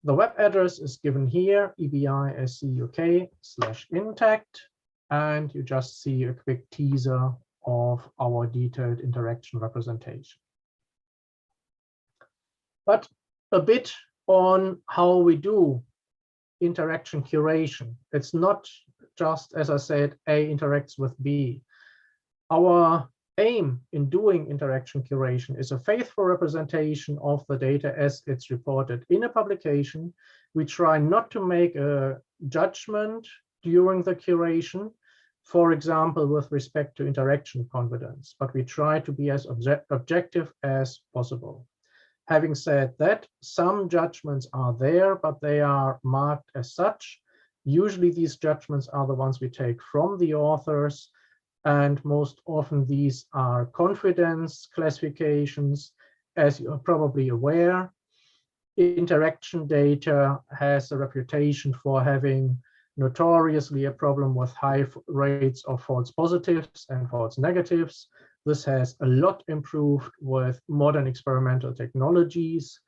The web address is given here, ebiscuk/intact, and you just see a quick teaser of our detailed interaction representation. But a bit on how we do interaction curation. It's not just, as I said, A interacts with B. Our aim in doing interaction curation is a faithful representation of the data as it's reported in a publication. We try not to make a judgment during the curation, for example, with respect to interaction confidence, but we try to be as objective as possible. Having said that, some judgments are there, but they are marked as such. Usually these judgments are the ones we take from the authors, and most often these are confidence classifications. As you're probably aware, interaction data has a reputation for having notoriously a problem with high rates of false positives and false negatives. This has a lot improved with modern experimental technologies,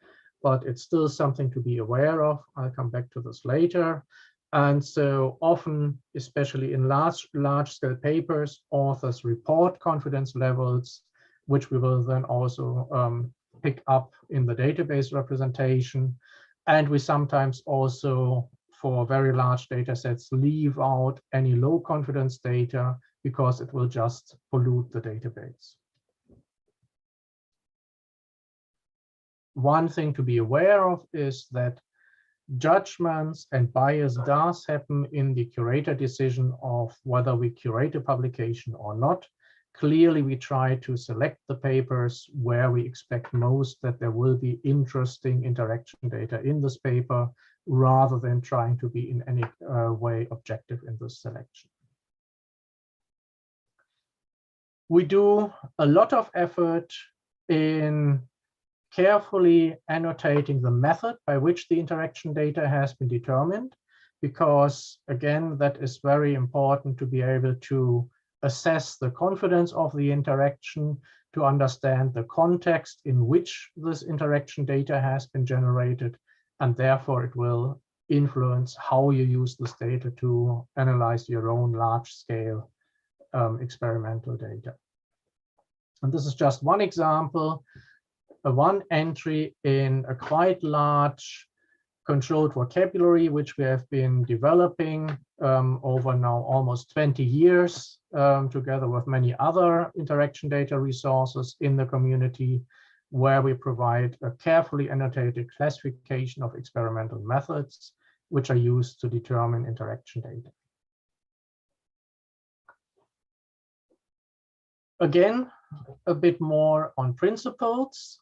but it's still something to be aware of. I'll come back to this later. And so often, especially in large-scale papers, authors report confidence levels, which we will then also pick up in the database representation. And we sometimes also, for very large data sets, leave out any low confidence data because it will just pollute the database. One thing to be aware of is that judgments and bias does happen in the curator decision of whether we curate a publication or not. Clearly, we try to select the papers where we expect most that there will be interesting interaction data in this paper, rather than trying to be in any way objective in this selection. We do a lot of effort in carefully annotating the method by which the interaction data has been determined, because again, that is very important to be able to assess the confidence of the interaction, to understand the context in which this interaction data has been generated, and therefore it will influence how you use this data to analyze your own large-scale experimental data. And this is just one example, one entry in a quite large controlled vocabulary, which we have been developing over now almost 20 years, together with many other interaction data resources in the community, where we provide a carefully annotated classification of experimental methods, which are used to determine interaction data. Again, a bit more on principles.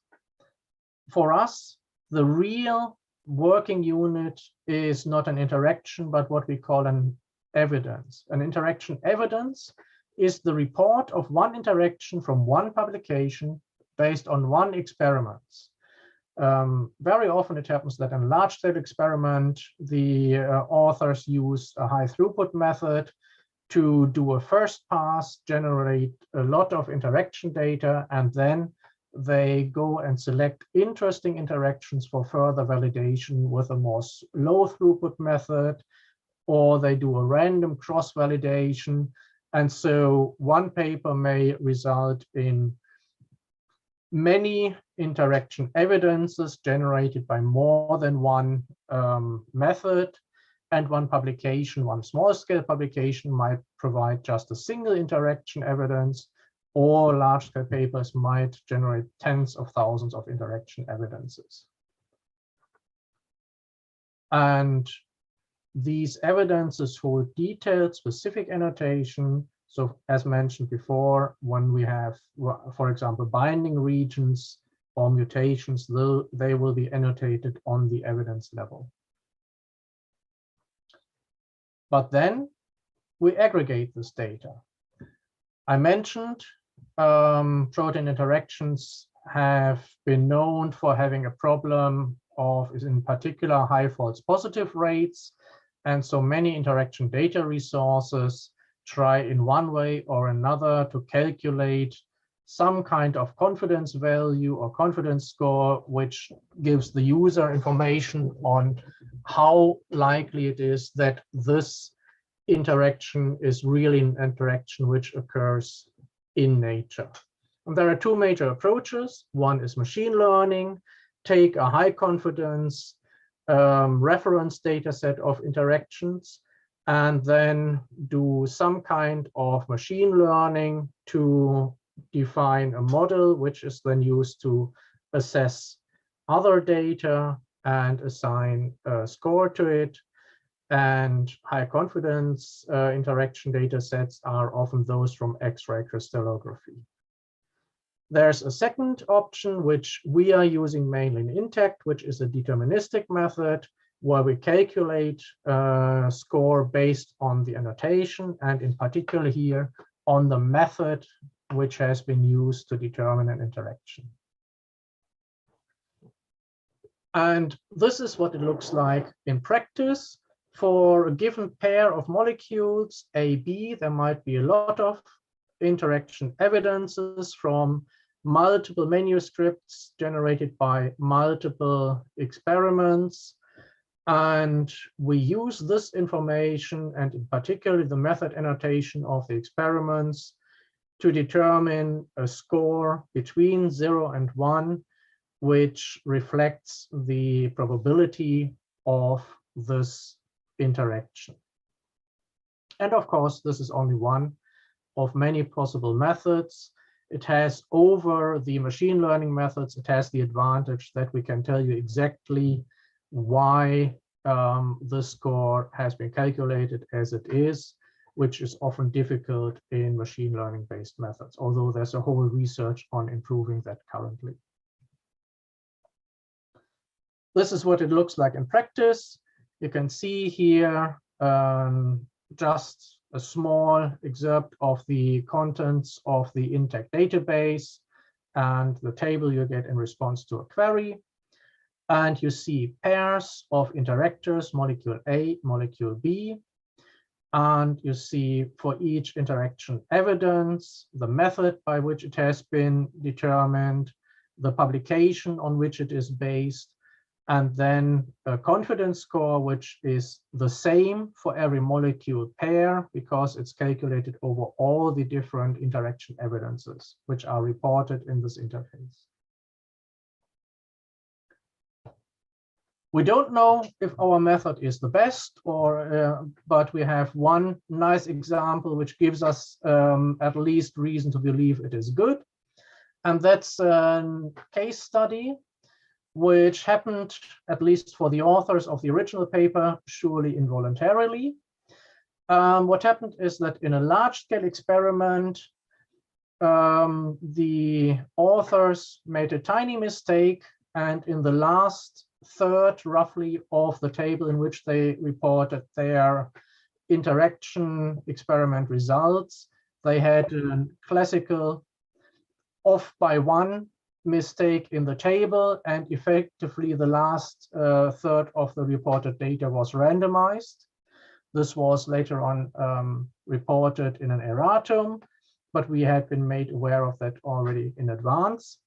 For us, the real working unit is not an interaction, but what we call an evidence. An interaction evidence is the report of one interaction from one publication based on one experiment. Very often it happens that in a large-scale experiment, the authors use a high throughput method to do a first pass, generate a lot of interaction data, and then they go and select interesting interactions for further validation with a more low throughput method, or they do a random cross-validation. And so one paper may result in many interaction evidences generated by more than one method. And one publication, one small-scale publication, might provide just a single interaction evidence, or large-scale papers might generate tens of thousands of interaction evidences. And these evidences hold detailed, specific annotation. So as mentioned before, when we have, for example, binding regions or mutations, they will be annotated on the evidence level. But then we aggregate this data. I mentioned protein interactions have been known for having a problem of, in particular, high false positive rates. And so many interaction data resources try in one way or another to calculate some kind of confidence value or confidence score, which gives the user information on how likely it is that this interaction is really an interaction which occurs in nature. And there are two major approaches. One is machine learning, take a high confidence reference data set of interactions, and then do some kind of machine learning to define a model, which is then used to assess other data and assign a score to it. And high confidence interaction data sets are often those from X-ray crystallography. There's a second option, which we are using mainly in INTACT, which is a deterministic method, where we calculate a score based on the annotation, and in particular here on the method which has been used to determine an interaction. And this is what it looks like in practice. For a given pair of molecules, A, B, there might be a lot of interaction evidences from multiple manuscripts generated by multiple experiments. And we use this information, and in particular the method annotation of the experiments, to determine a score between 0 and 1, which reflects the probability of this interaction. And of course, this is only one of many possible methods. It has, over the machine learning methods, it has the advantage that we can tell you exactly why the score has been calculated as it is, which is often difficult in machine learning based methods, although there's a whole research on improving that currently. This is what it looks like in practice. You can see here just a small excerpt of the contents of the INTACT database and the table you get in response to a query. And you see pairs of interactors, molecule A, molecule B. And you see for each interaction evidence, the method by which it has been determined, the publication on which it is based, and then a confidence score, which is the same for every molecule pair, because it's calculated over all the different interaction evidences which are reported in this interface. We don't know if our method is the best, but we have one nice example which gives us at least reason to believe it is good. And that's a case study which happened, at least for the authors of the original paper, surely involuntarily. What happened is that in a large-scale experiment, the authors made a tiny mistake, and in the last third, roughly, of the table in which they reported their interaction experiment results, they had a classical off by 1 mistake in the table, and effectively the last third of the reported data was randomized. This was later on reported in an erratum, but we had been made aware of that already in advance.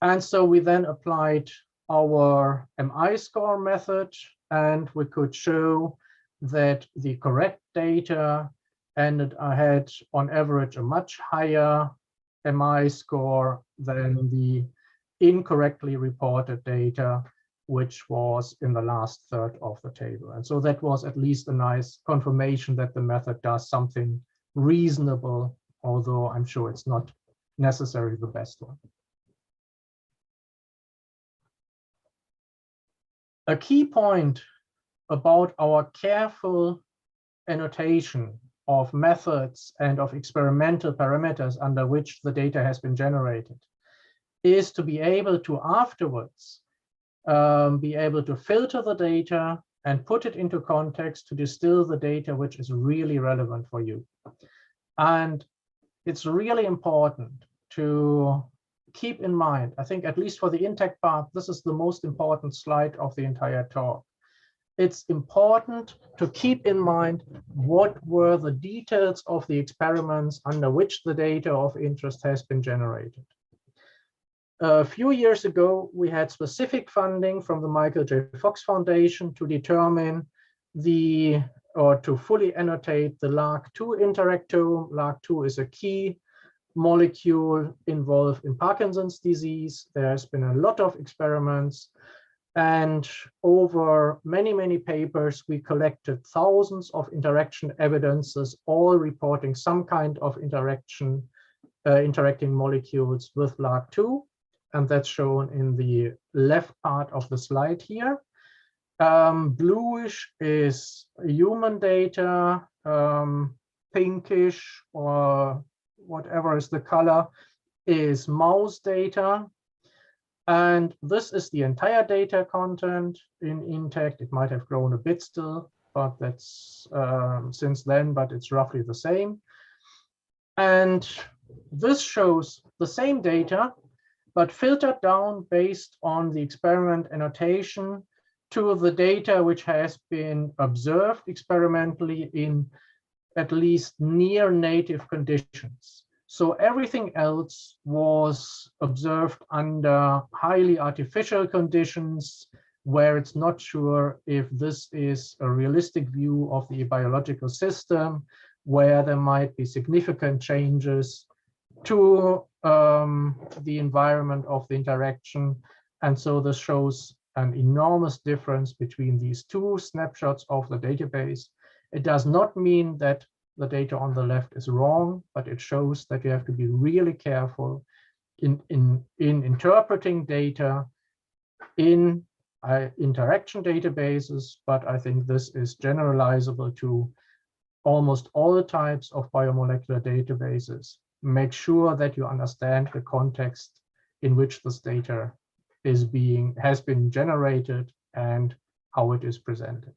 And so we then applied our MI score method, and we could show that the correct data had on average a much higher MI score than the incorrectly reported data, which was in the last third of the table. And so that was at least a nice confirmation that the method does something reasonable, although I'm sure it's not necessarily the best one. A key point about our careful annotation of methods and of experimental parameters under which the data has been generated is to be able to afterwards be able to filter the data and put it into context to distill the data which is really relevant for you. And it's really important to keep in mind, I think at least for the INTACT part, this is the most important slide of the entire talk. it's important to keep in mind what were the details of the experiments under which the data of interest has been generated. A few years ago, we had specific funding from the Michael J. Fox Foundation to determine or to fully annotate the LRRK2 interactome. LRRK2 is a key molecule involved in Parkinson's disease. There's been a lot of experiments, and over many, many papers, we collected thousands of interaction evidences, all reporting some kind of interacting molecules with LRRK2. And that's shown in the left part of the slide here. Bluish is human data, pinkish or whatever is the color is mouse data. And this is the entire data content in INTACT. It might have grown a bit still, but that's since then, but it's roughly the same. And this shows the same data, but filtered down based on the experiment annotation to the data which has been observed experimentally in at least near native conditions. So everything else was observed under highly artificial conditions where it's not sure if this is a realistic view of the biological system, where there might be significant changes to the environment of the interaction. And so this shows an enormous difference between these two snapshots of the database. It does not mean that the data on the left is wrong, but it shows that you have to be really careful in interpreting data in interaction databases. But I think this is generalizable to almost all types of biomolecular databases. Make sure that you understand the context in which this data has been generated and how it is presented.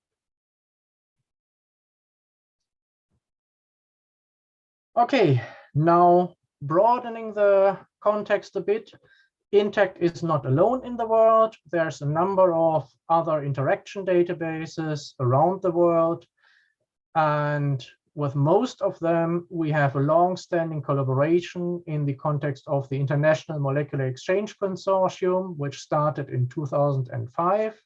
Okay, now broadening the context a bit, INTACT is not alone in the world. There's a number of other interaction databases around the world. And with most of them, we have a long-standing collaboration in the context of the International Molecular Exchange Consortium, which started in 2005.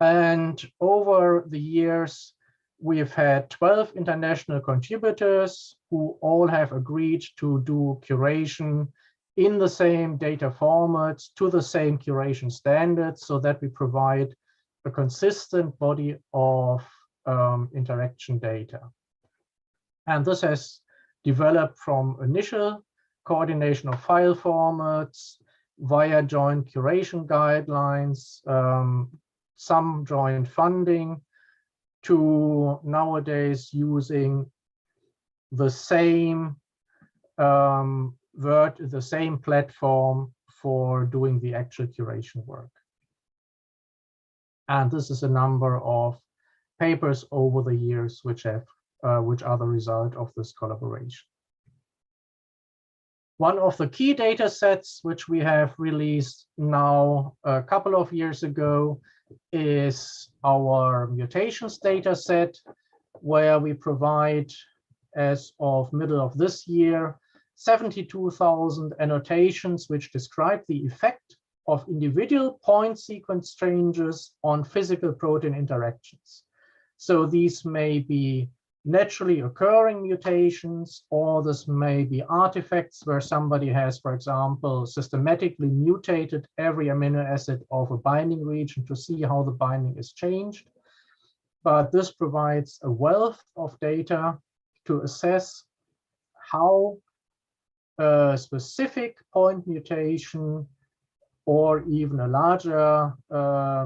And over the years, we've had 12 international contributors who all have agreed to do curation in the same data formats to the same curation standards so that we provide a consistent body of interaction data. And this has developed from initial coordination of file formats via joint curation guidelines, some joint funding, to nowadays using the same platform for doing the actual curation work. And this is a number of papers over the years which are the result of this collaboration. One of the key data sets which we have released now a couple of years ago is our mutations data set, where we provide, as of middle of this year, 72,000 annotations which describe the effect of individual point sequence changes on physical protein interactions. So these may be naturally occurring mutations, or this may be artifacts where somebody has, for example, systematically mutated every amino acid of a binding region to see how the binding is changed. But this provides a wealth of data to assess how a specific point mutation or even a larger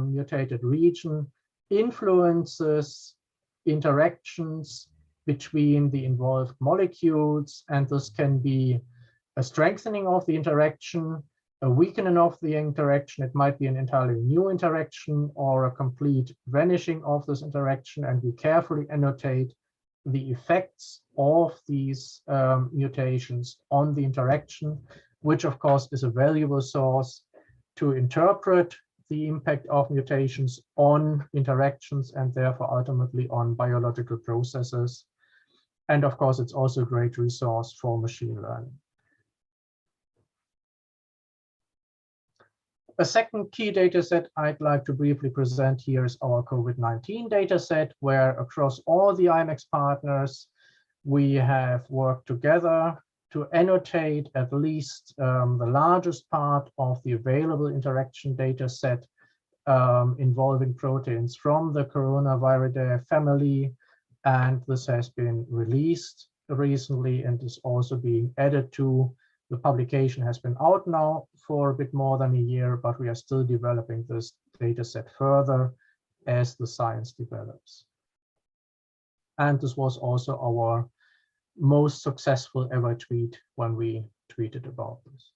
mutated region influences interactions between the involved molecules, and this can be a strengthening of the interaction, a weakening of the interaction. It might be an entirely new interaction or a complete vanishing of this interaction, and we carefully annotate the effects of these mutations on the interaction, which of course is a valuable source to interpret the impact of mutations on interactions and therefore ultimately on biological processes. And of course, it's also a great resource for machine learning. A second key data set I'd like to briefly present here is our COVID-19 data set, where across all the IMEX partners, we have worked together to annotate at least the largest part of the available interaction data set involving proteins from the Coronaviridae family. And this has been released recently and is also being added to. The publication has been out now for a bit more than a year, but we are still developing this data set further as the science develops. And this was also our most successful ever tweet when we tweeted about this.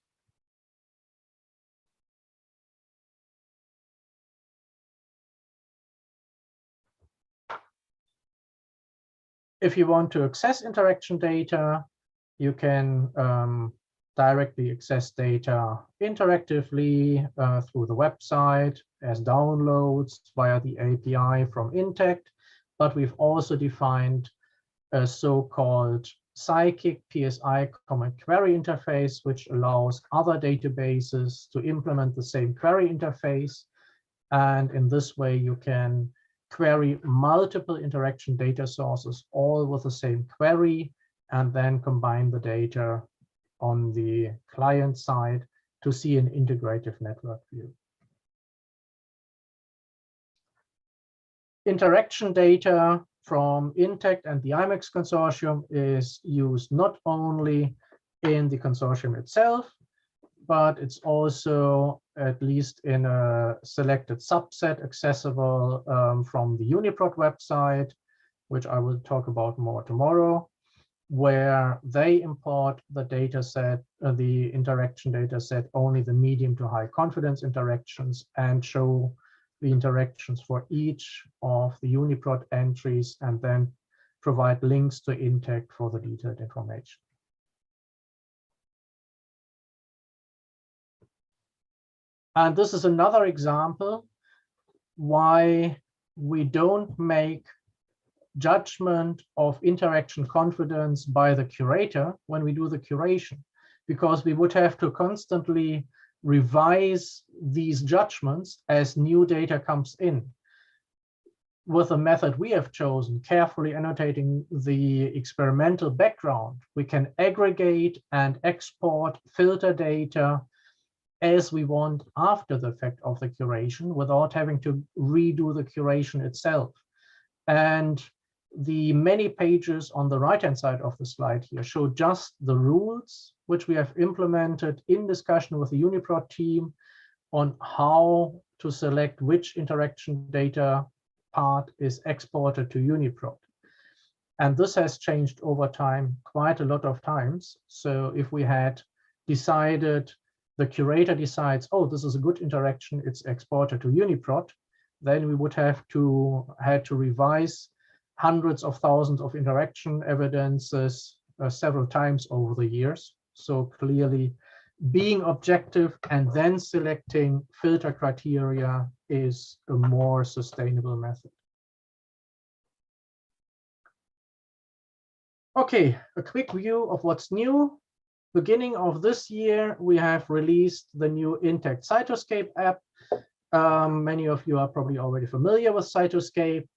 If you want to access interaction data, you can directly access data interactively through the website as downloads via the API from Intact, but we've also defined a so-called Psychic PSI common query interface, which allows other databases to implement the same query interface. And in this way, you can query multiple interaction data sources, all with the same query, and then combine the data on the client side to see an integrative network view. Interaction data from Intact and the IMEX consortium is used not only in the consortium itself, but it's also, at least in a selected subset, accessible from the Uniprot website, which I will talk about more tomorrow, where they import the data set, the interaction data set, only the medium to high confidence interactions, and show the interactions for each of the Uniprot entries, and then provide links to Intact for the detailed information. And this is another example why we don't make judgment of interaction confidence by the curator when we do the curation, because we would have to constantly revise these judgments as new data comes in. With the method we have chosen, carefully annotating the experimental background, we can aggregate and export filter data as we want after the fact of the curation without having to redo the curation itself. And the many pages on the right-hand side of the slide here show just the rules which we have implemented in discussion with the Uniprot team on how to select which interaction data part is exported to Uniprot. And this has changed over time quite a lot of times. So if we had decided, the curator decides, oh, this is a good interaction, it's exported to Uniprot, then we would have to revise hundreds of thousands of interaction evidences several times over the years. So clearly, being objective and then selecting filter criteria is a more sustainable method. Okay, a quick view of what's new. Beginning of this year, we have released the new Intact Cytoscape app. Many of you are probably already familiar with Cytoscape.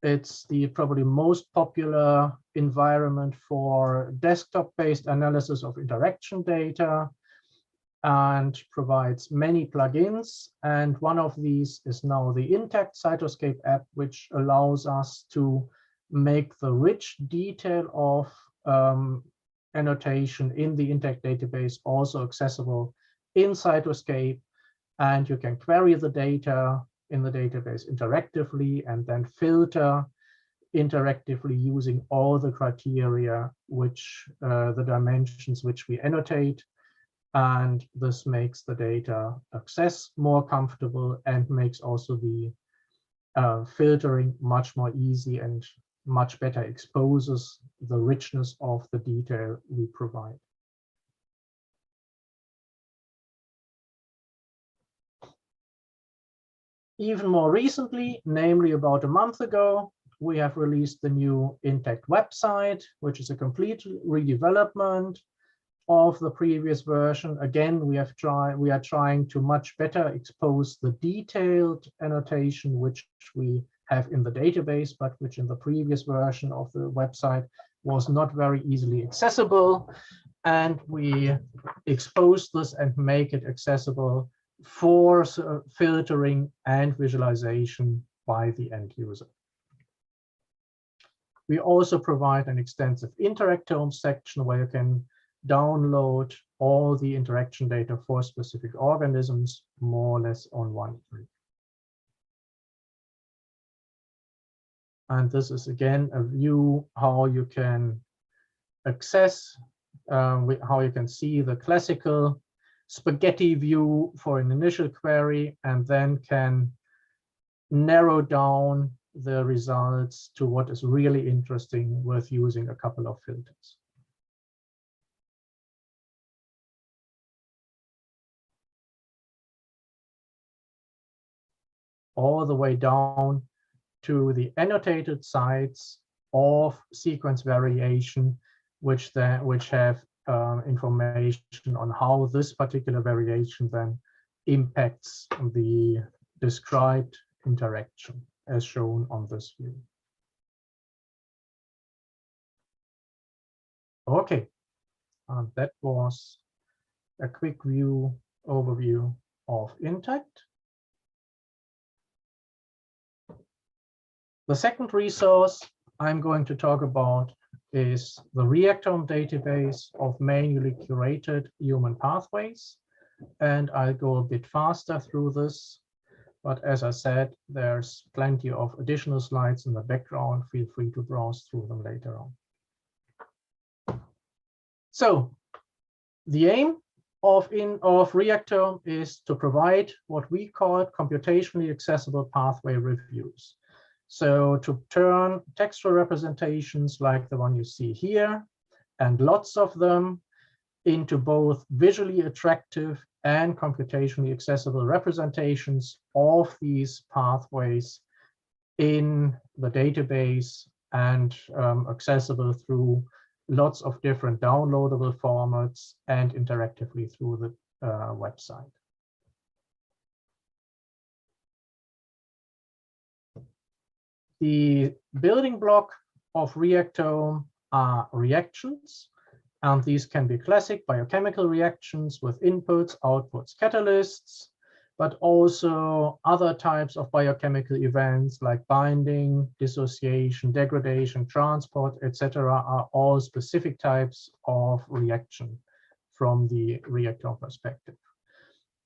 It's the probably most popular environment for desktop-based analysis of interaction data and provides many plugins. And one of these is now the Intact Cytoscape app, which allows us to make the rich detail of annotation in the Intact database also accessible in Cytoscape. And you can query the data in the database interactively and then filter interactively using all the criteria which the dimensions which we annotate. And this makes the data access more comfortable and makes also the filtering much more easy and much better exposes the richness of the detail we provide. Even more recently, namely about a month ago, we have released the new Intact website, which is a complete redevelopment of the previous version. Again, we are trying to much better expose the detailed annotation which we have in the database, but which in the previous version of the website was not very easily accessible. And we expose this and make it accessible for filtering and visualization by the end user. We also provide an extensive interactome section where you can download all the interaction data for specific organisms more or less on one click. And this is again a view how you can access, how you can see the classical spaghetti view for an initial query, and then can narrow down the results to what is really interesting with using a couple of filters. All the way down to the annotated sites of sequence variation, which have information on how this particular variation then impacts the described interaction, as shown on this view. Okay, that was a quick overview of Intact. The second resource I'm going to talk about is the Reactant database of manually curated human pathways. And I'll go a bit faster through this. But as I said, there's plenty of additional slides in the background. Feel free to browse through them later on. So the aim of Reactant is to provide what we call computationally accessible pathway reviews. So to turn textual representations like the one you see here, and lots of them, into both visually attractive and computationally accessible representations of these pathways in the database, and accessible through lots of different downloadable formats and interactively through the website. The building block of Reactant are reactions, and these can be classic biochemical reactions with inputs, outputs, catalysts, but also other types of biochemical events like binding, dissociation, degradation, transport, etc. are all specific types of reaction from the Reactant perspective.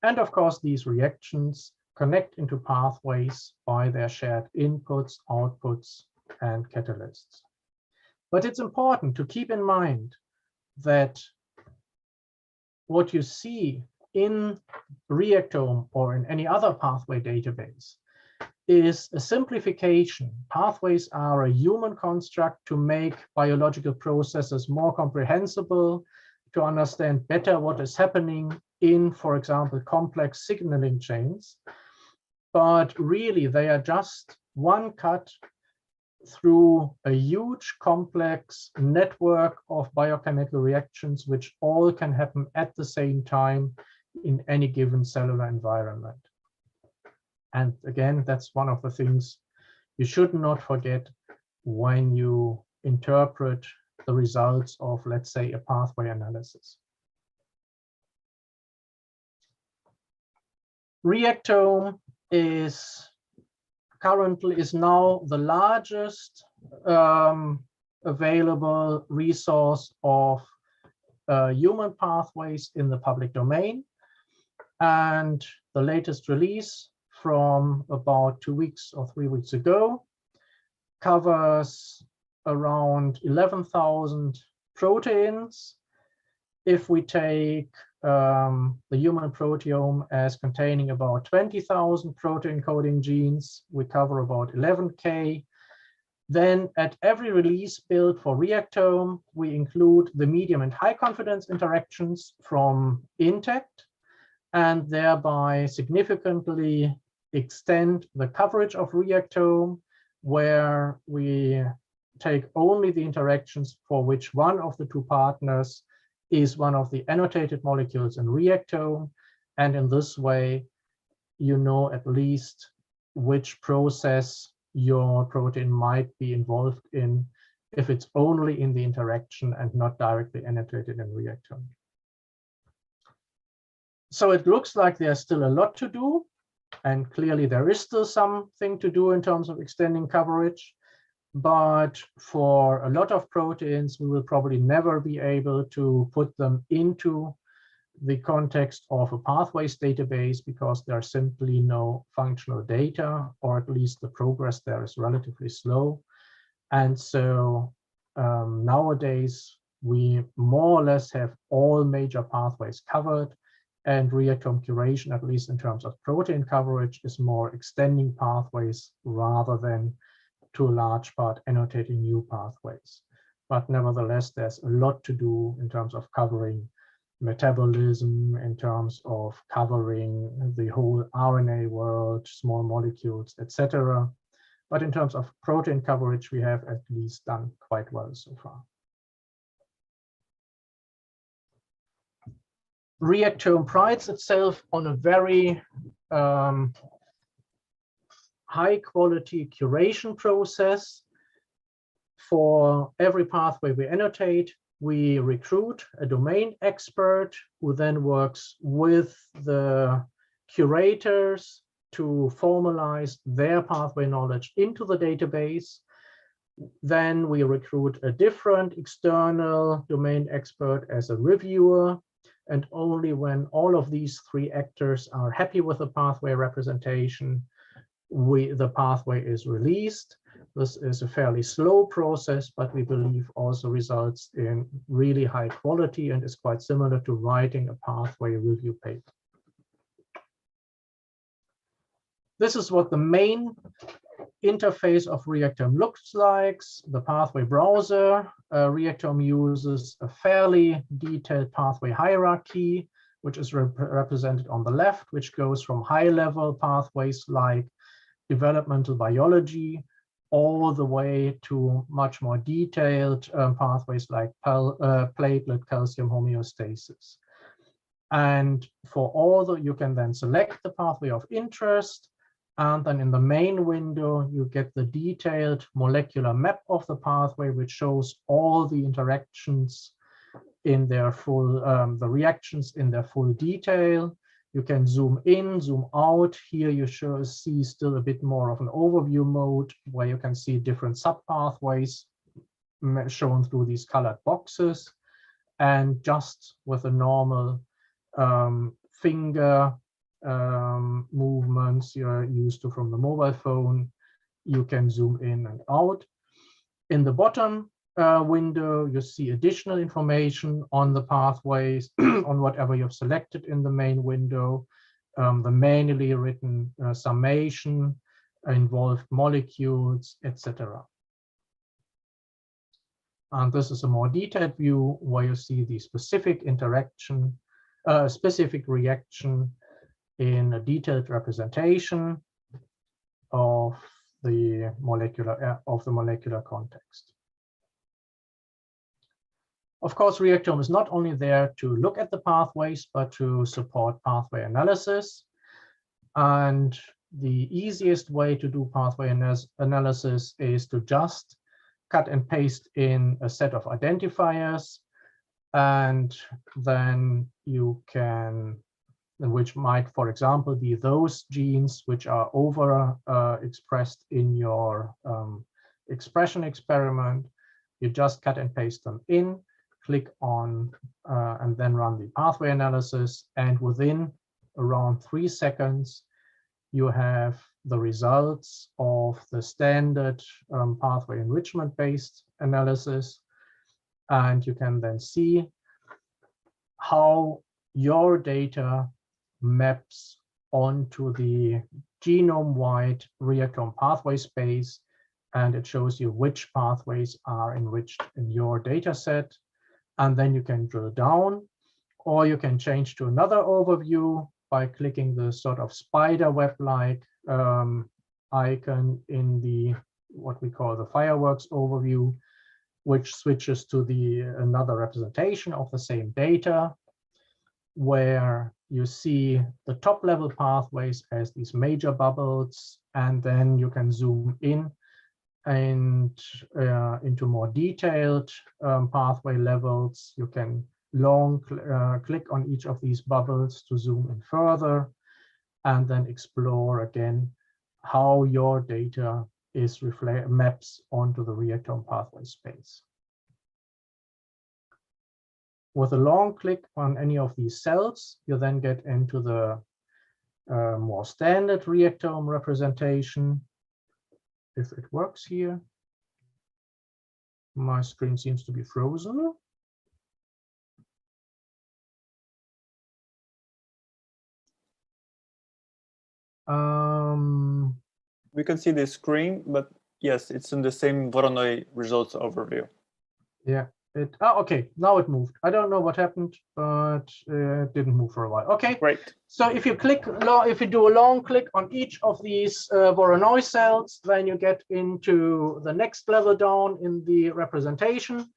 And of course, these reactions connect into pathways by their shared inputs, outputs, and catalysts. But it's important to keep in mind that what you see in Reactant or in any other pathway database is a simplification. Pathways are a human construct to make biological processes more comprehensible, to understand better what is happening in, for example, complex signaling chains. But really, they are just one cut through a huge complex network of biochemical reactions, which all can happen at the same time in any given cellular environment. And again, that's one of the things you should not forget when you interpret the results of, let's say, a pathway analysis. Reactant is now the largest available resource of human pathways in the public domain. And the latest release from about 2 weeks or 3 weeks ago covers around 11,000 proteins. If we take the human proteome as containing about 20,000 protein coding genes, we cover about 11K. Then at every release build for Reactant, we include the medium and high confidence interactions from Intact, and thereby significantly extend the coverage of Reactome, where we take only the interactions for which one of the two partners is one of the annotated molecules in Reactome. And in this way, you know at least which process your protein might be involved in if it's only in the interaction and not directly annotated in Reactome. So it looks like there's still a lot to do, and clearly there is still something to do in terms of extending coverage. But for a lot of proteins, we will probably never be able to put them into the context of a pathways database because there are simply no functional data, or at least the progress there is relatively slow. And so nowadays, we more or less have all major pathways covered, and Reactome curation, at least in terms of protein coverage, is more extending pathways rather than, to a large part, annotating new pathways. But nevertheless, there's a lot to do in terms of covering metabolism, in terms of covering the whole RNA world, small molecules, etc. But in terms of protein coverage, we have at least done quite well so far. Reactome prides itself on a very high quality curation process. For every pathway we annotate, we recruit a domain expert who then works with the curators to formalize their pathway knowledge into the database. Then we recruit a different external domain expert as a reviewer. And only when all of these three actors are happy with the pathway representation, the pathway is released. This is a fairly slow process, but we believe also results in really high quality and is quite similar to writing a pathway review paper. This is what the main interface of Reactome looks like. The pathway browser. Reactome uses a fairly detailed pathway hierarchy, which is represented on the left, which goes from high-level pathways like developmental biology all the way to much more detailed pathways like platelet calcium homeostasis. And for all you can then select the pathway of interest. And then in the main window, you get the detailed molecular map of the pathway, which shows all the interactions in their full, the reactions in their full detail. You can zoom in, zoom out. Here you see still a bit more of an overview mode where you can see different subpathways shown through these colored boxes. And just with a normal finger movements you're used to from the mobile phone, you can zoom in and out. In the bottom window, you see additional information on the pathways, on whatever you've selected in the main window, the manually written summation, involved molecules, etc. And this is a more detailed view where you see the specific interaction, specific reaction in a detailed representation of the molecular context. Of course, Reactome is not only there to look at the pathways, but to support pathway analysis. And the easiest way to do pathway analysis is to just cut and paste in a set of identifiers, and then you can, which might, for example, be those genes which are expressed in your expression experiment. You just cut and paste them in, click on, and then run the pathway analysis. And within around 3 seconds, you have the results of the standard pathway enrichment-based analysis. And you can then see how your data maps onto the genome-wide Reactome pathway space, and it shows you which pathways are enriched in your data set. And then you can drill down, or you can change to another overview by clicking the sort of spider web-like icon in the what we call the fireworks overview, which switches to another representation of the same data, where you see the top level pathways as these major bubbles, and then you can zoom in and into more detailed pathway levels. You can click on each of these bubbles to zoom in further, and then explore again how your data is maps onto the reactome pathway space. With a long click on any of these cells, you then get into the more standard reactome representation. If it works here. My screen seems to be frozen. We can see the screen, but yes, it's in the same Voronoi results overview. Yeah, okay, now it moved. I don't know what happened, but it didn't move for a while. Okay, great. So if you do a long click on each of these Voronoi cells, then you get into the next level down in the representation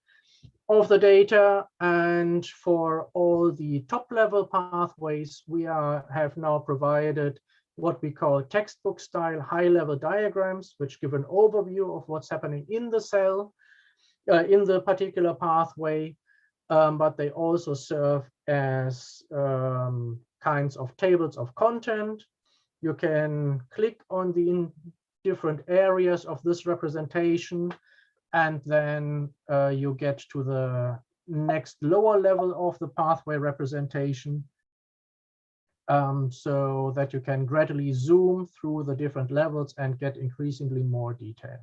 of the data. And for all the top level pathways, we have now provided what we call textbook style high level diagrams, which give an overview of what's happening in the cell, in the particular pathway, but they also serve as kinds of tables of content. You can click on the different areas of this representation, and then you get to the next lower level of the pathway representation, so that you can gradually zoom through the different levels and get increasingly more detail.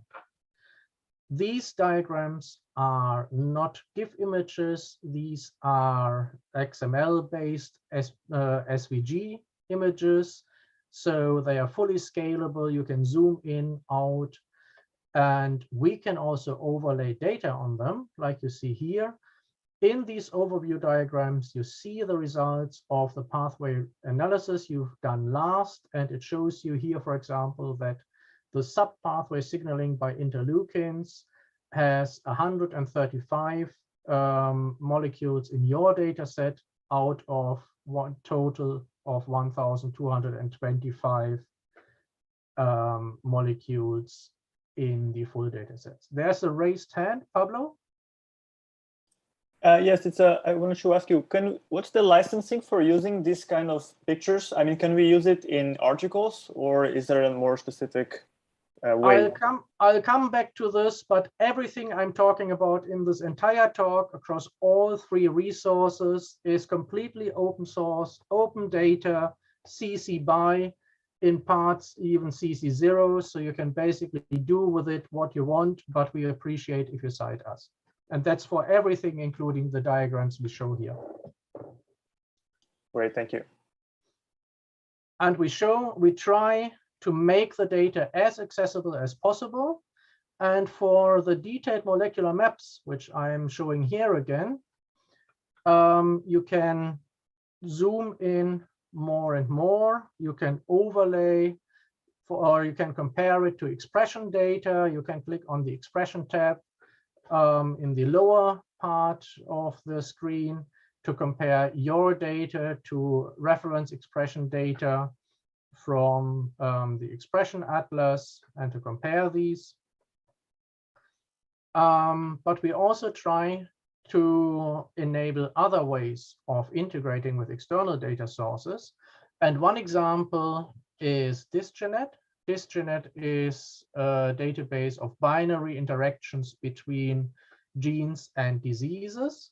These diagrams are not GIF images. These are XML-based SVG images. So they are fully scalable. You can zoom in, out, and we can also overlay data on them, like you see here. In these overview diagrams, you see the results of the pathway analysis you've done last, and it shows you here, for example, that the sub-pathway signaling by interleukins has 135 molecules in your data set out of one total of 1,225 molecules in the full data sets. There's a raised hand, Pablo. Yes, I wanted to ask you, what's the licensing for using this kind of pictures? I mean, can we use it in articles, or is there a more specific way? I'll come back to this, but everything I'm talking about in this entire talk across all three resources is completely open source, open data, CC BY, in parts even CC0, so you can basically do with it what you want, but we appreciate if you cite us. And that's for everything, including the diagrams we show here. Great, thank you. And we try to make the data as accessible as possible. And for the detailed molecular maps, which I am showing here again, you can zoom in more and more. You can overlay, or you can compare it to expression data. You can click on the expression tab in the lower part of the screen to compare your data to reference expression data from the expression atlas and to compare these. But we also try to enable other ways of integrating with external data sources. And one example is DisGenet. DisGenet is a database of binary interactions between genes and diseases.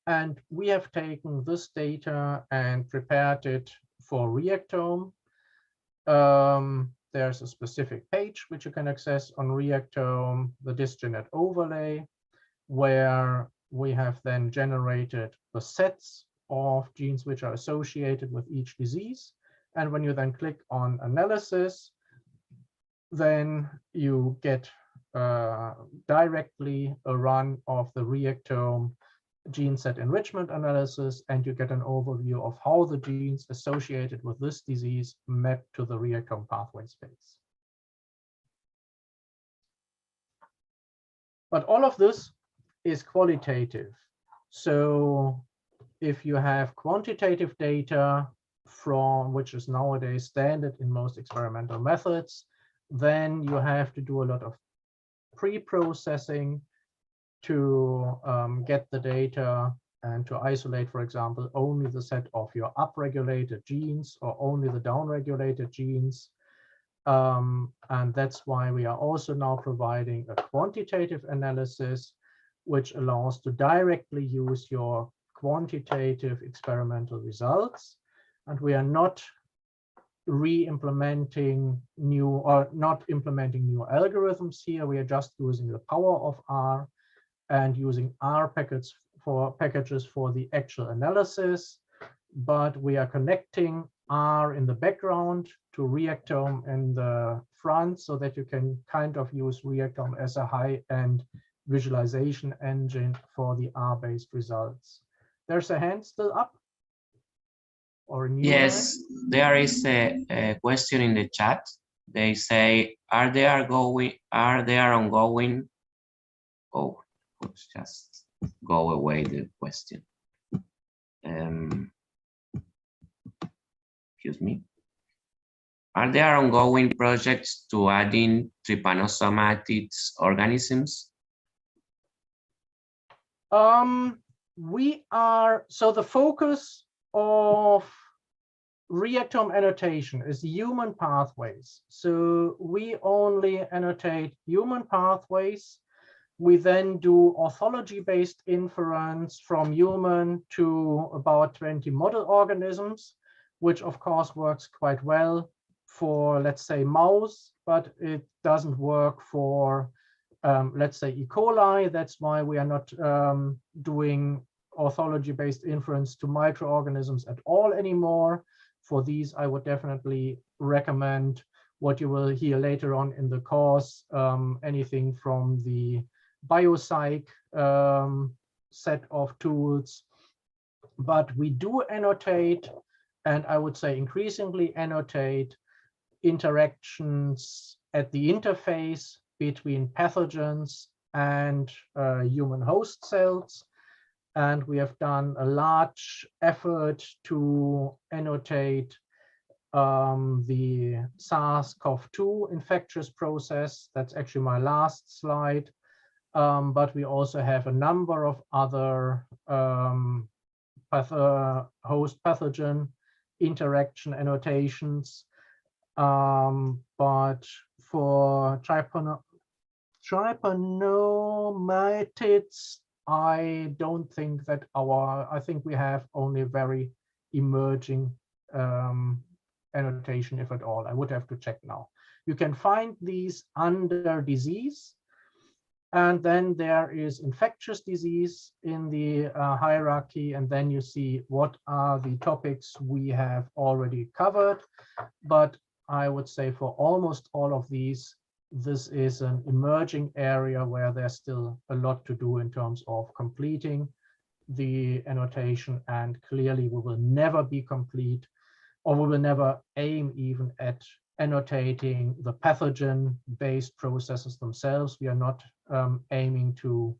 And we have taken this data and prepared it for Reactome. There's a specific page which you can access on Reactome, the DisGenet overlay, where we have then generated the sets of genes which are associated with each disease. And when you then click on analysis, then you get directly a run of the Reactome gene set enrichment analysis, and you get an overview of how the genes associated with this disease map to the reactome pathway space. But all of this is qualitative. So if you have quantitative data from which is nowadays standard in most experimental methods, then you have to do a lot of pre-processing to get the data and to isolate, for example, only the set of your upregulated genes or only the downregulated genes. And that's why we are also now providing a quantitative analysis, which allows to directly use your quantitative experimental results. And we are not re-implementing new or not implementing new algorithms here. We are just using the power of R and using R packages for the actual analysis, but we are connecting R in the background to Reactome in the front so that you can kind of use Reactome as a high-end visualization engine for the R-based results. There's a hand still up? Or a new Yes, hand? there is a question in the chat. They say, are there ongoing? Oh, let's just go away the question. Excuse me. Are there ongoing projects to add in trypanosomatids organisms? So the focus of Reactome annotation is human pathways. So we only annotate human pathways. We then do orthology-based inference from human to about 20 model organisms, which of course works quite well for, let's say, mouse, but it doesn't work for, let's say, E. coli. That's why we are not doing orthology-based inference to microorganisms at all anymore. For these, I would definitely recommend what you will hear later on in the course, anything from the biopsych set of tools. But we do annotate, and I would say increasingly annotate, interactions at the interface between pathogens and human host cells. And we have done a large effort to annotate the SARS-CoV-2 infectious process. That's actually my last slide. But we also have a number of other host pathogen interaction annotations. But for trypanomatids, I don't think that I think we have only very emerging annotation, if at all. I would have to check now. You can find these under disease. And then there is infectious disease in the hierarchy. And then you see what are the topics we have already covered. But I would say for almost all of these, this is an emerging area where there's still a lot to do in terms of completing the annotation. And clearly we will never be complete, or we will never aim even at annotating the pathogen-based processes themselves. We are not aiming to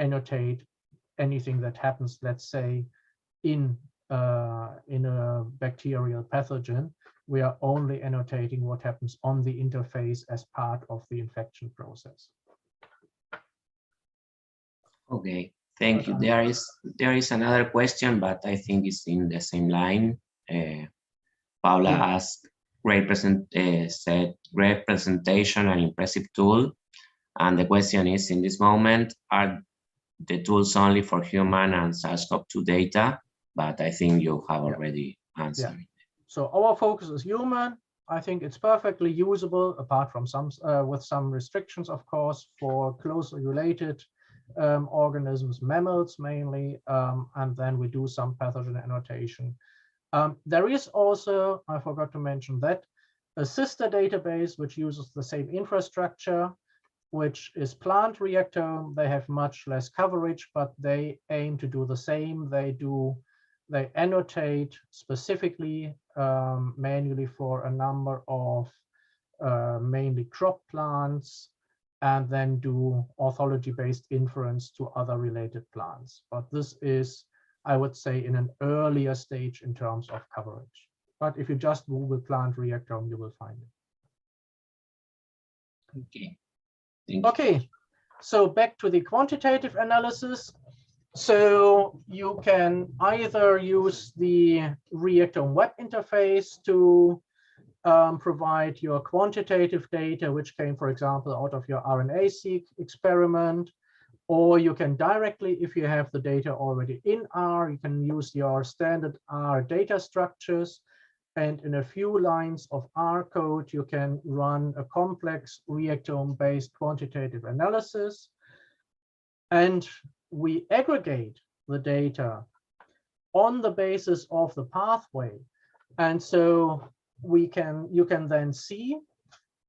annotate anything that happens, let's say, in a bacterial pathogen. We are only annotating what happens on the interface as part of the infection process. Okay, thank you. There is another question, but I think it's in the same line. Paula asked, said great presentation and impressive tool. And the question is, in this moment, are the tools only for human and SARS-CoV-2 data? But I think you have already answered. Yeah. So our focus is human. I think it's perfectly usable, apart from some with some restrictions, of course, for closely related organisms, mammals mainly, and then we do some pathogen annotation. There is also, I forgot to mention that, a sister database which uses the same infrastructure, which is plant reactome. They have much less coverage, but they aim to do the same. They annotate specifically manually for a number of mainly crop plants, and then do orthology-based inference to other related plants. But this is, I would say, in an earlier stage in terms of coverage. But if you just Google plant reactome, you will find it. Okay. Thank you. Okay, so back to the quantitative analysis. So you can either use the Reactome web interface to provide your quantitative data, which came, for example, out of your RNA-seq experiment, or you can directly, if you have the data already in R, you can use your standard R data structures, and in a few lines of R code, you can run a complex reactome-based quantitative analysis. And we aggregate the data on the basis of the pathway. And so you can then see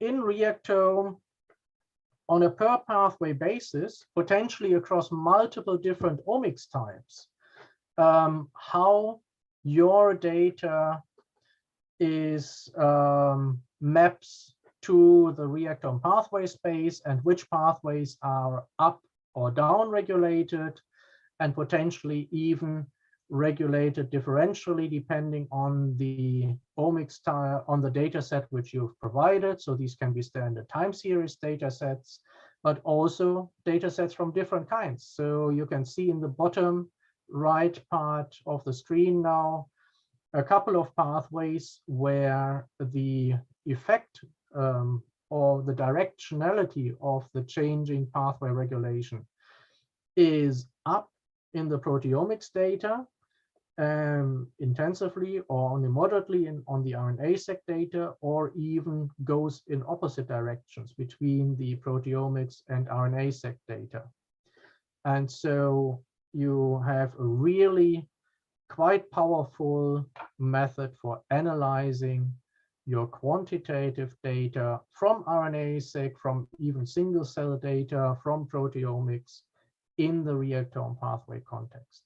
in Reactome on a per pathway basis, potentially across multiple different omics types, how your data is maps to the Reactome pathway space and which pathways are up or down regulated, and potentially even regulated differentially depending on the omics on the data set which you've provided. So these can be standard time series data sets, but also data sets from different kinds. So you can see in the bottom right part of the screen now a couple of pathways where the effect or the directionality of the changing pathway regulation is up in the proteomics data intensively or only moderately on the RNA-seq data, or even goes in opposite directions between the proteomics and RNA-seq data. And so you have a really quite powerful method for analyzing your quantitative data from RNA-seq, from even single cell data, from proteomics in the reactome pathway context.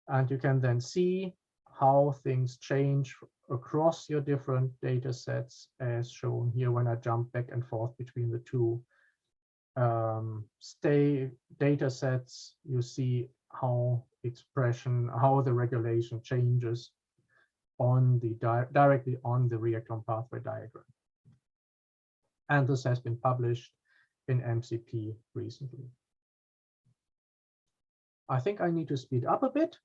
And you can then see how things change across your different data sets, as shown here when I jump back and forth between the two data sets. You see how the regulation changes on the directly on the reactome pathway diagram. And this has been published in MCP recently. I think I need to speed up a bit.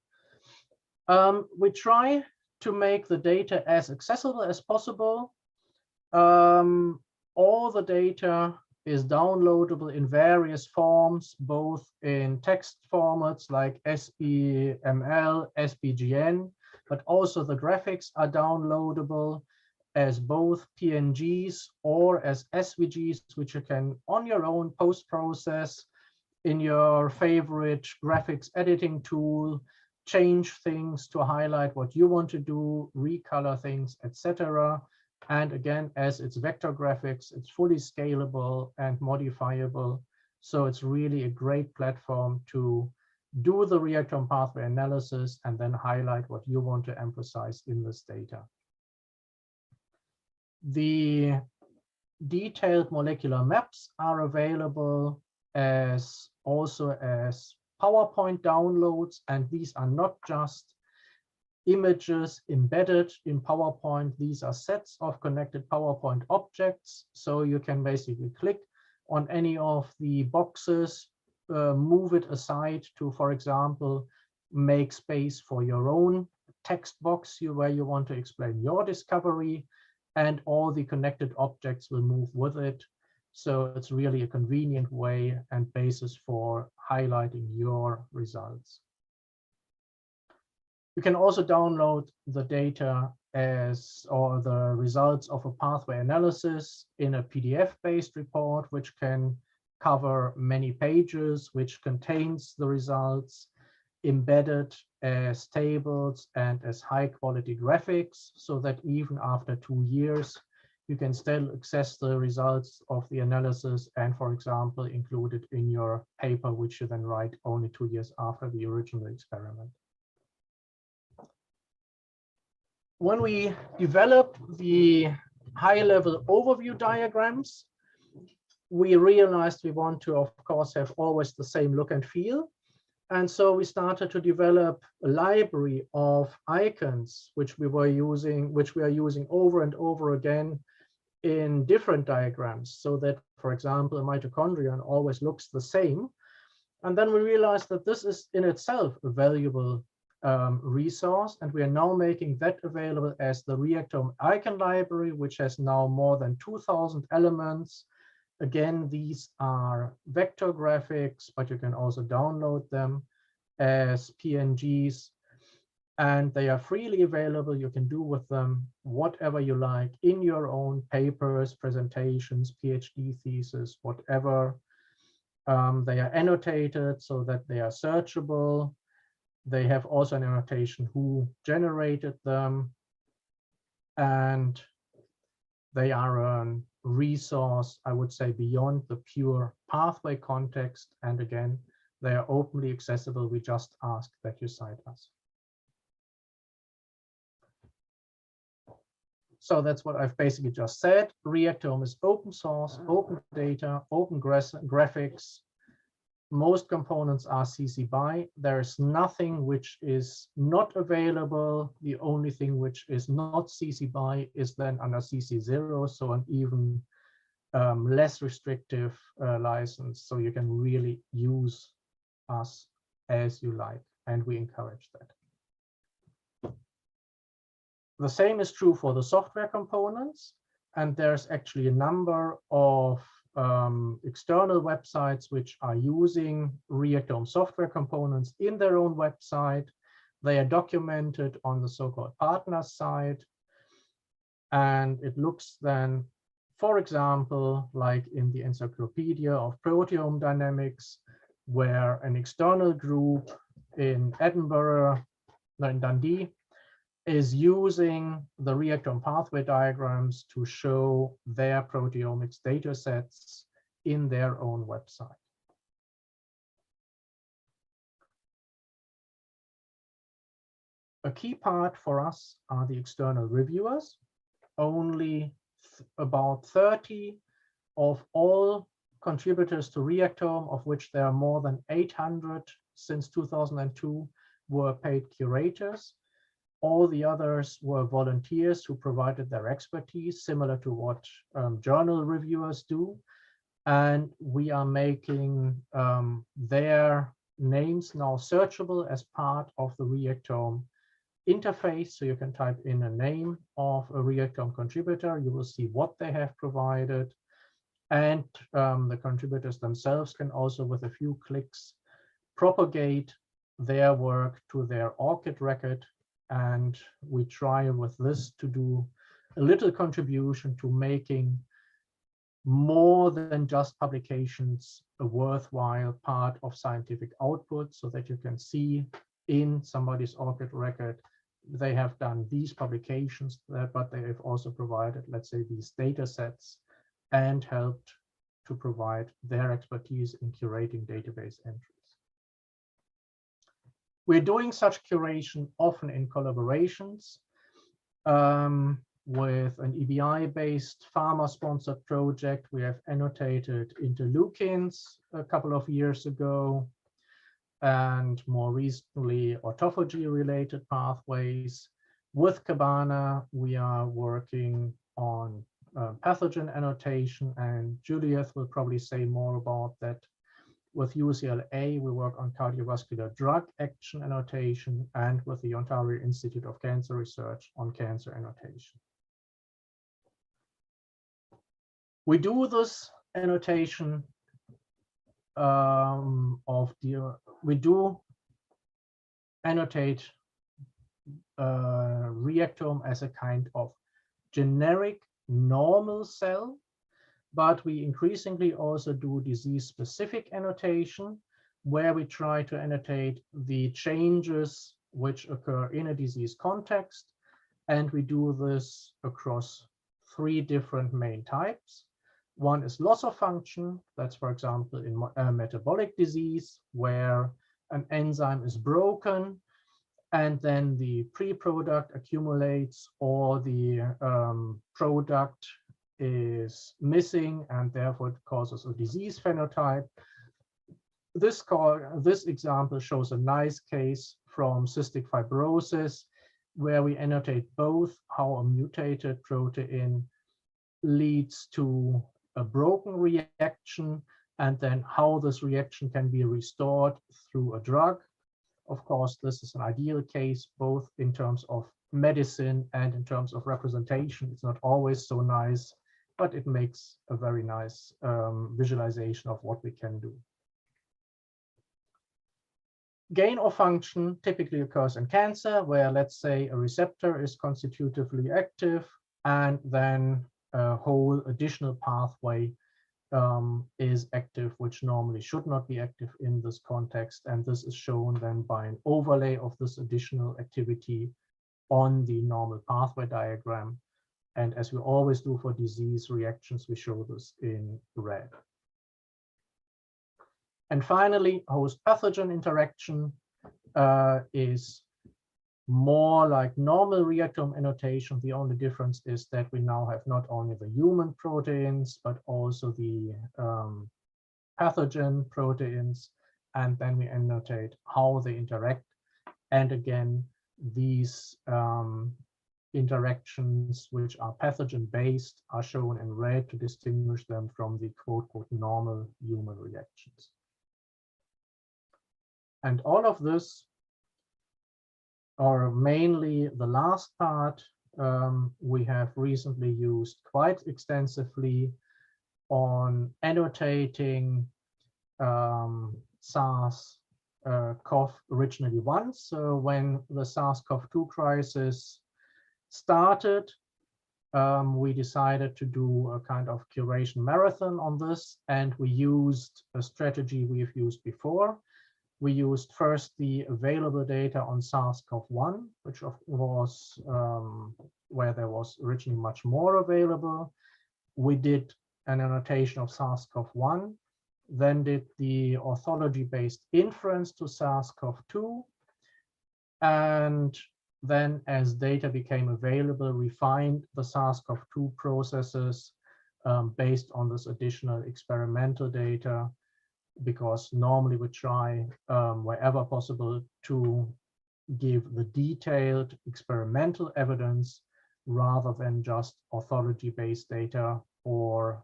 We try to make the data as accessible as possible. All the data is downloadable in various forms, both in text formats like SBML, SBGN, but also the graphics are downloadable as both PNGs or as SVGs, which you can on your own post-process in your favorite graphics editing tool, change things to highlight what you want to do, recolor things, etc. And again, as it's vector graphics, it's fully scalable and modifiable. So it's really a great platform to do the reactome pathway analysis and then highlight what you want to emphasize in this data. The detailed molecular maps are available also as PowerPoint downloads, and these are not just images embedded in PowerPoint. These are sets of connected PowerPoint objects. So you can basically click on any of the boxes, move it aside to, for example, make space for your own text box where you want to explain your discovery, and all the connected objects will move with it. So it's really a convenient way and basis for highlighting your results. You can also download the data or the results of a pathway analysis in a PDF-based report, which can cover many pages, which contains the results embedded as tables and as high-quality graphics, so that even after 2 years, you can still access the results of the analysis and, for example, include it in your paper, which you then write only 2 years after the original experiment. When we develop the high-level overview diagrams, we realized we want to, of course, have always the same look and feel. And so we started to develop a library of icons, which we are using over and over again in different diagrams, so that, for example, a mitochondrion always looks the same. And then we realized that this is in itself a valuable resource, and we are now making that available as the Reactome icon library, which has now more than 2,000 elements. Again, these are vector graphics, but you can also download them as PNGs, and they are freely available. You can do with them whatever you like in your own papers, presentations, PhD thesis, whatever. They are annotated so that they are searchable. They have also an annotation who generated them, and they are a resource, I would say, beyond the pure pathway context. And again, they are openly accessible. We just ask that you cite us. So that's what I've basically just said. Reactome is open source, open data, open graphics. Most components are CC BY. There is nothing which is not available. The only thing which is not CC BY is then under CC 0, so an even less restrictive license. So you can really use us as you like, and we encourage that. The same is true for the software components, and there's actually a number of external websites which are using Reactome software components in their own website. They are documented on the so-called partner side, and it looks then, for example, like in the Encyclopedia of Proteome Dynamics, where an external group in Edinburgh, in Dundee, is using the Reactome pathway diagrams to show their proteomics data sets in their own website. A key part for us are the external reviewers. Only about 30 of all contributors to Reactome, of which there are more than 800 since 2002, were paid curators. All the others were volunteers who provided their expertise, similar to what journal reviewers do. And we are making their names now searchable as part of the Reactome interface. So you can type in a name of a Reactome contributor. You will see what they have provided. And the contributors themselves can also, with a few clicks, propagate their work to their ORCID record. And we try with this to do a little contribution to making more than just publications a worthwhile part of scientific output, so that you can see in somebody's ORCID record, they have done these publications, but they have also provided, let's say, these data sets and helped to provide their expertise in curating database entries. We're doing such curation often in collaborations with an EBI-based pharma-sponsored project. We have annotated interleukins a couple of years ago, and more recently autophagy-related pathways. With Cabana, we are working on pathogen annotation, and Juliet will probably say more about that. With UCLA, we work on cardiovascular drug action annotation, and with the Ontario Institute of Cancer Research on cancer annotation. We do this annotation we do annotate Reactome as a kind of generic normal cell, but we increasingly also do disease-specific annotation, where we try to annotate the changes which occur in a disease context, and we do this across three different main types. One is loss of function. That's, for example, in metabolic disease, where an enzyme is broken and then the pre-product accumulates, or the product is missing and therefore it causes a disease phenotype. This example shows a nice case from cystic fibrosis, where we annotate both how a mutated protein leads to a broken reaction and then how this reaction can be restored through a drug. Of course, this is an ideal case, both in terms of medicine and in terms of representation. It's not always so nice, but it makes a very nice visualization of what we can do. Gain of function typically occurs in cancer, where, let's say, a receptor is constitutively active and then a whole additional pathway is active, which normally should not be active in this context. And this is shown then by an overlay of this additional activity on the normal pathway diagram. And as we always do for disease reactions, we show this in red. And finally, host-pathogen interaction is more like normal reactome annotation. The only difference is that we now have not only the human proteins, but also the pathogen proteins, and then we annotate how they interact. And again, these interactions, which are pathogen-based, are shown in red to distinguish them from the quote-unquote normal human reactions. And all of this, or mainly the last part, we have recently used quite extensively on annotating SARS-CoV originally once. So when the SARS-CoV-2 crisis started, we decided to do a kind of curation marathon on this, and we used a strategy we've used before. We used first the available data on SARS-CoV-1, which was where there was originally much more available. We did an annotation of SARS-CoV-1, then did the orthology-based inference to SARS-CoV-2, and then as data became available, refined the SARS-CoV-2 processes based on this additional experimental data, because normally we try wherever possible to give the detailed experimental evidence rather than just orthology-based data, or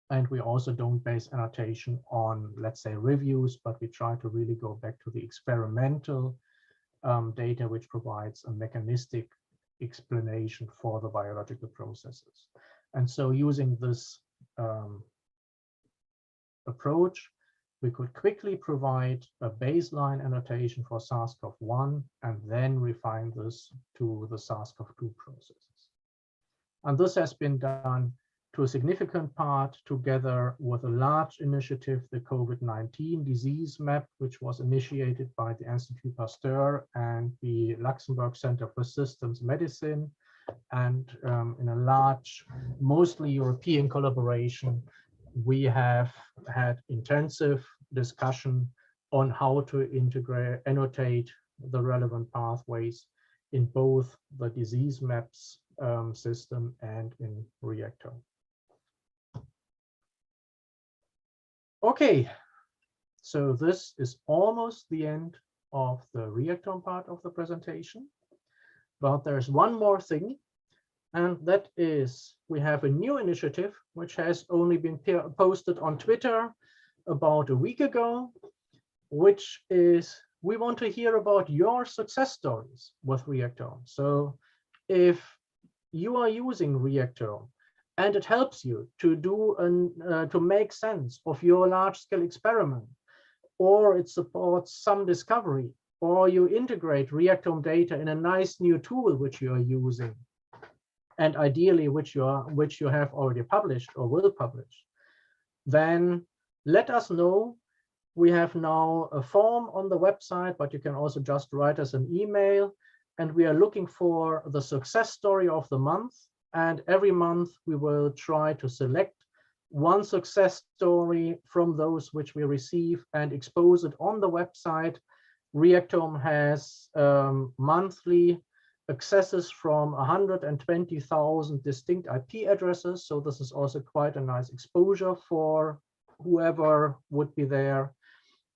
and we also don't base annotation on, let's say, reviews, but we try to really go back to the experimental data, which provides a mechanistic explanation for the biological processes. And so using this approach, we could quickly provide a baseline annotation for SARS-CoV-1 and then refine this to the SARS-CoV-2 processes. And this has been done to a significant part together with a large initiative, the COVID-19 disease map, which was initiated by the Institut Pasteur and the Luxembourg Center for Systems Medicine. And in a large, mostly European collaboration, we have had intensive discussion on how to annotate the relevant pathways in both the disease maps system and in Reactome. Okay, so this is almost the end of the Reactome part of the presentation. But there's one more thing, and that is we have a new initiative which has only been posted on Twitter about a week ago, which is we want to hear about your success stories with Reactome. So if you are using Reactome and it helps you to do to make sense of your large-scale experiment, or it supports some discovery, or you integrate Reactome data in a nice new tool which you are using, and ideally which you have already published or will publish, then let us know. We have now a form on the website, but you can also just write us an email, and we are looking for the success story of the month. And every month we will try to select one success story from those which we receive and expose it on the website. Reactome has monthly accesses from 120,000 distinct IP addresses. So this is also quite a nice exposure for whoever would be there.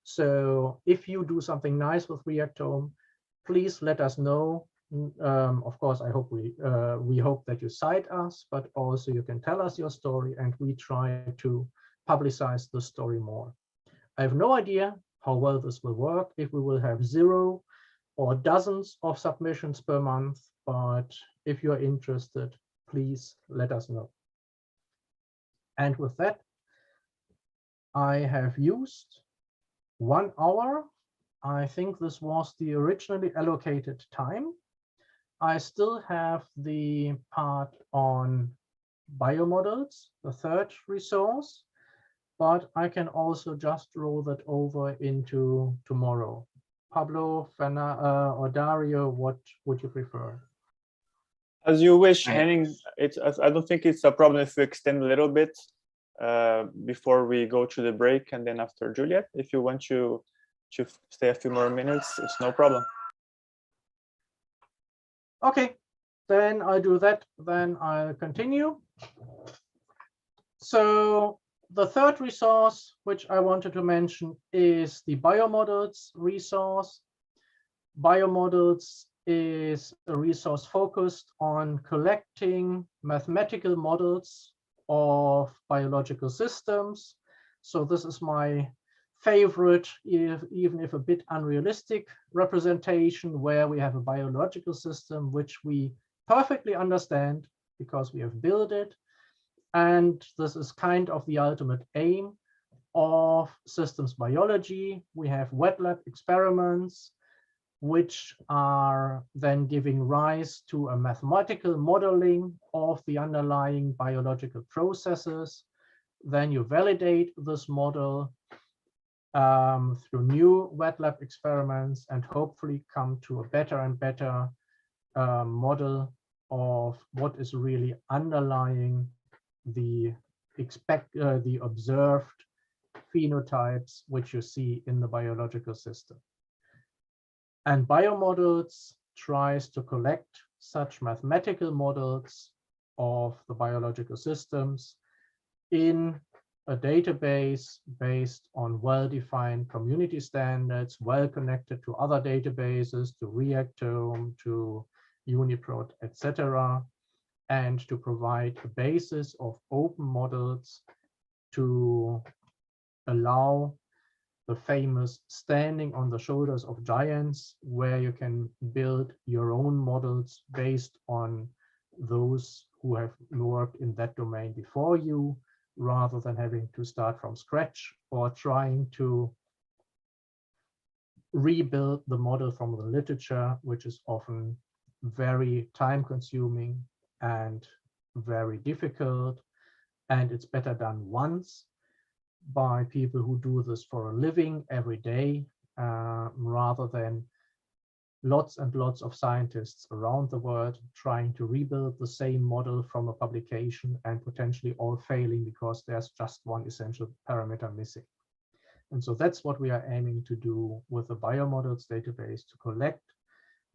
So if you do something nice with Reactome, please let us know. Of course, I hope we hope that you cite us, but also you can tell us your story and we try to publicize the story more. I have no idea how well this will work, if we will have 0 or dozens of submissions per month, but if you're interested, please let us know. And with that, I have used 1 hour. I think this was the originally allocated time. I still have the part on biomodels, the third resource, but I can also just roll that over into tomorrow. Pablo, Fana, or Dario, what would you prefer? As you wish, Henning. I don't think it's a problem if we extend a little bit before we go to the break, and then after Juliet. If you want to stay a few more minutes, it's no problem. Okay, then I'll do that. Then I'll continue. So the third resource, which I wanted to mention, is the biomodels resource. Biomodels is a resource focused on collecting mathematical models of biological systems. So this is my favorite, even if a bit unrealistic representation, where we have a biological system which we perfectly understand because we have built it. And this is kind of the ultimate aim of systems biology. We have wet lab experiments, which are then giving rise to a mathematical modeling of the underlying biological processes. Then you validate this model through new wet lab experiments and hopefully come to a better and better model of what is really underlying the observed phenotypes which you see in the biological system. And biomodels tries to collect such mathematical models of the biological systems in a database based on well-defined community standards, well connected to other databases, to Reactome, to Uniprot, etc., and to provide a basis of open models to allow the famous standing on the shoulders of giants, where you can build your own models based on those who have worked in that domain before you, rather than having to start from scratch or trying to rebuild the model from the literature, which is often very time-consuming and very difficult. And it's better done once by people who do this for a living every day, rather than lots and lots of scientists around the world trying to rebuild the same model from a publication and potentially all failing because there's just one essential parameter missing. And so that's what we are aiming to do with the biomodels database, to collect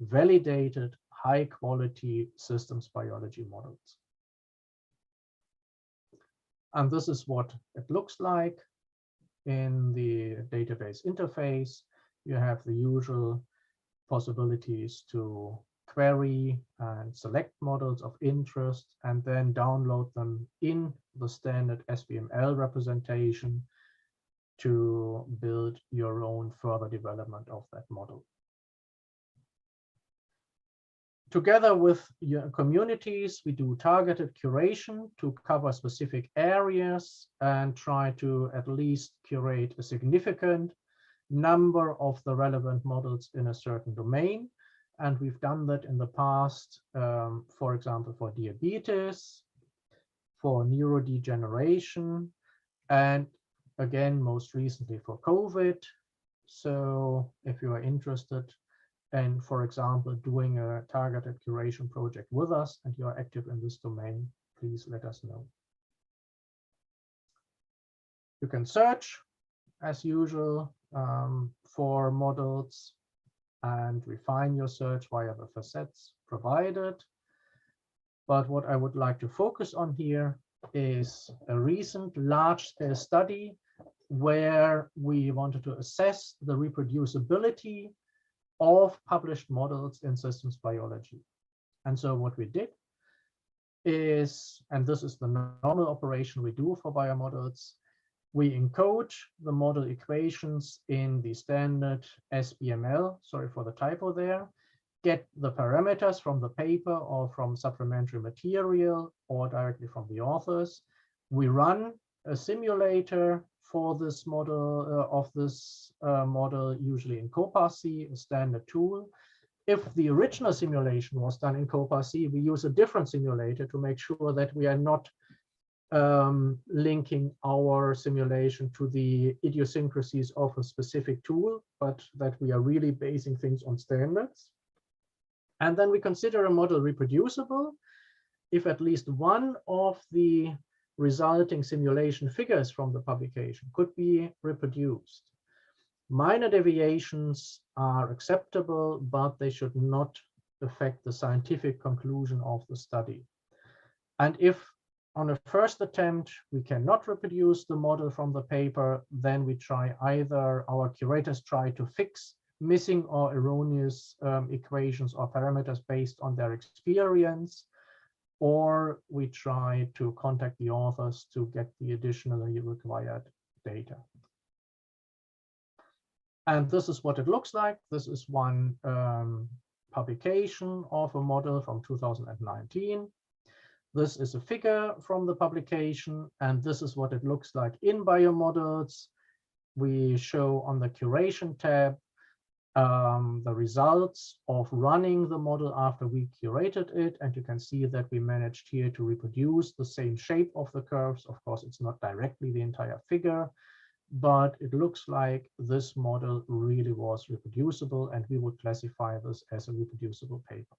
validated high quality systems biology models. And this is what it looks like in the database interface. You have the usual possibilities to query and select models of interest and then download them in the standard SVML representation to build your own further development of that model. Together with your communities, we do targeted curation to cover specific areas and try to at least curate a significant number of the relevant models in a certain domain. And we've done that in the past, for example, for diabetes, for neurodegeneration, and again, most recently for COVID. So if you are interested, and, for example, doing a targeted curation project with us and you are active in this domain, please let us know. You can search, as usual, for models and refine your search via the facets provided. But what I would like to focus on here is a recent large-scale study where we wanted to assess the reproducibility of published models in systems biology. And so what we did is, and this is the normal operation we do for biomodels, we encode the model equations in the standard SBML, sorry for the typo there, get the parameters from the paper or from supplementary material or directly from the authors. We run a simulator for this model, model, usually in COPAC, a standard tool. If the original simulation was done in COPAC, we use a different simulator to make sure that we are not linking our simulation to the idiosyncrasies of a specific tool, but that we are really basing things on standards. And then we consider a model reproducible if at least one of the resulting simulation figures from the publication could be reproduced. Minor deviations are acceptable, but they should not affect the scientific conclusion of the study. And if on a first attempt we cannot reproduce the model from the paper, then we try either our curators try to fix missing or erroneous equations or parameters based on their experience, or we try to contact the authors to get the additionally required data. And this is what it looks like. This is one publication of a model from 2019. This is a figure from the publication, and this is what it looks like in biomodels. We show on the curation tab the results of running the model after we curated it, and you can see that we managed here to reproduce the same shape of the curves. Of course, it's not directly the entire figure, but it looks like this model really was reproducible, and we would classify this as a reproducible paper.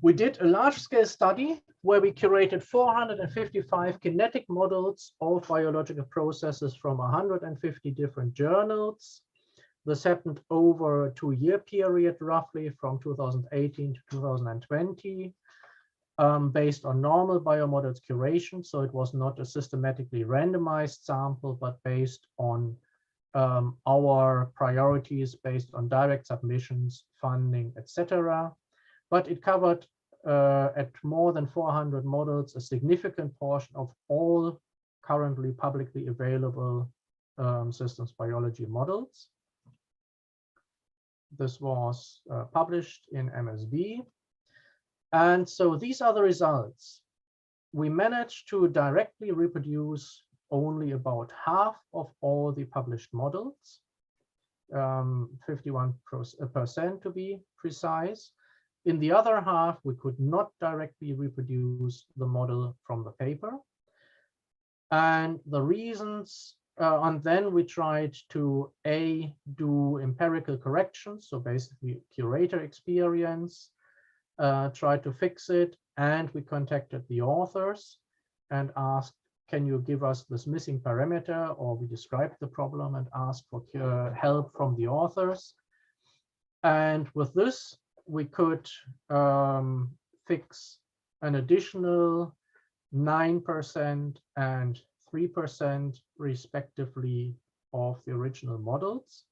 We did a large-scale study where we curated 455 kinetic models of biological processes from 150 different journals. This happened over a 2-year period, roughly from 2018 to 2020, based on normal biomodels curation. So it was not a systematically randomized sample, but based on our priorities, based on direct submissions, funding, etc. But it covered at more than 400 models, a significant portion of all currently publicly available systems biology models. This was published in MSB. And so these are the results. We managed to directly reproduce only about half of all the published models, 51% to be precise. In the other half, we could not directly reproduce the model from the paper. And the reasons, and then we tried to do empirical corrections, so basically curator experience, tried to fix it, and we contacted the authors and asked, can you give us this missing parameter? Or we described the problem and asked for help from the authors. And with this, we could fix an additional 9% and 3% respectively of the original models.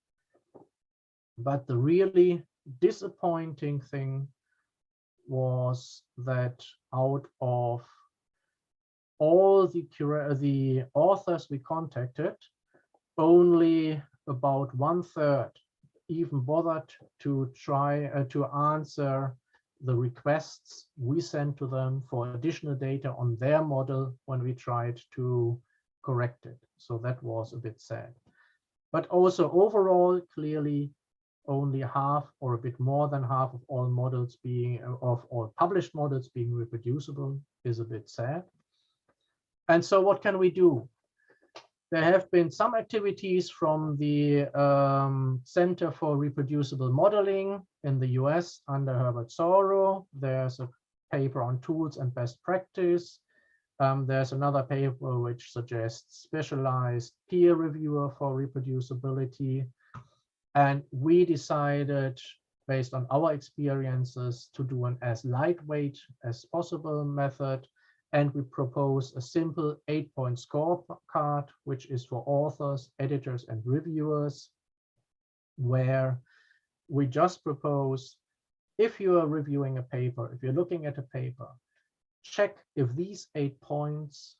But the really disappointing thing was that out of all the authors we contacted, only about 1/3 even bothered to try to answer the requests we sent to them for additional data on their model when we tried to correct it. So that was a bit sad. But also overall, clearly only half or a bit more than half of all models of all published models being reproducible is a bit sad. And so what can we do? There have been some activities from the Center for Reproducible Modeling in the US under Herbert Soro. There's a paper on tools and best practice. There's another paper which suggests specialized peer reviewer for reproducibility. And we decided, based on our experiences, to do an as lightweight as possible method. And we propose a simple 8-point scorecard, which is for authors, editors, and reviewers, where we just propose, if you are reviewing a paper, if you're looking at a paper, check if these 8 points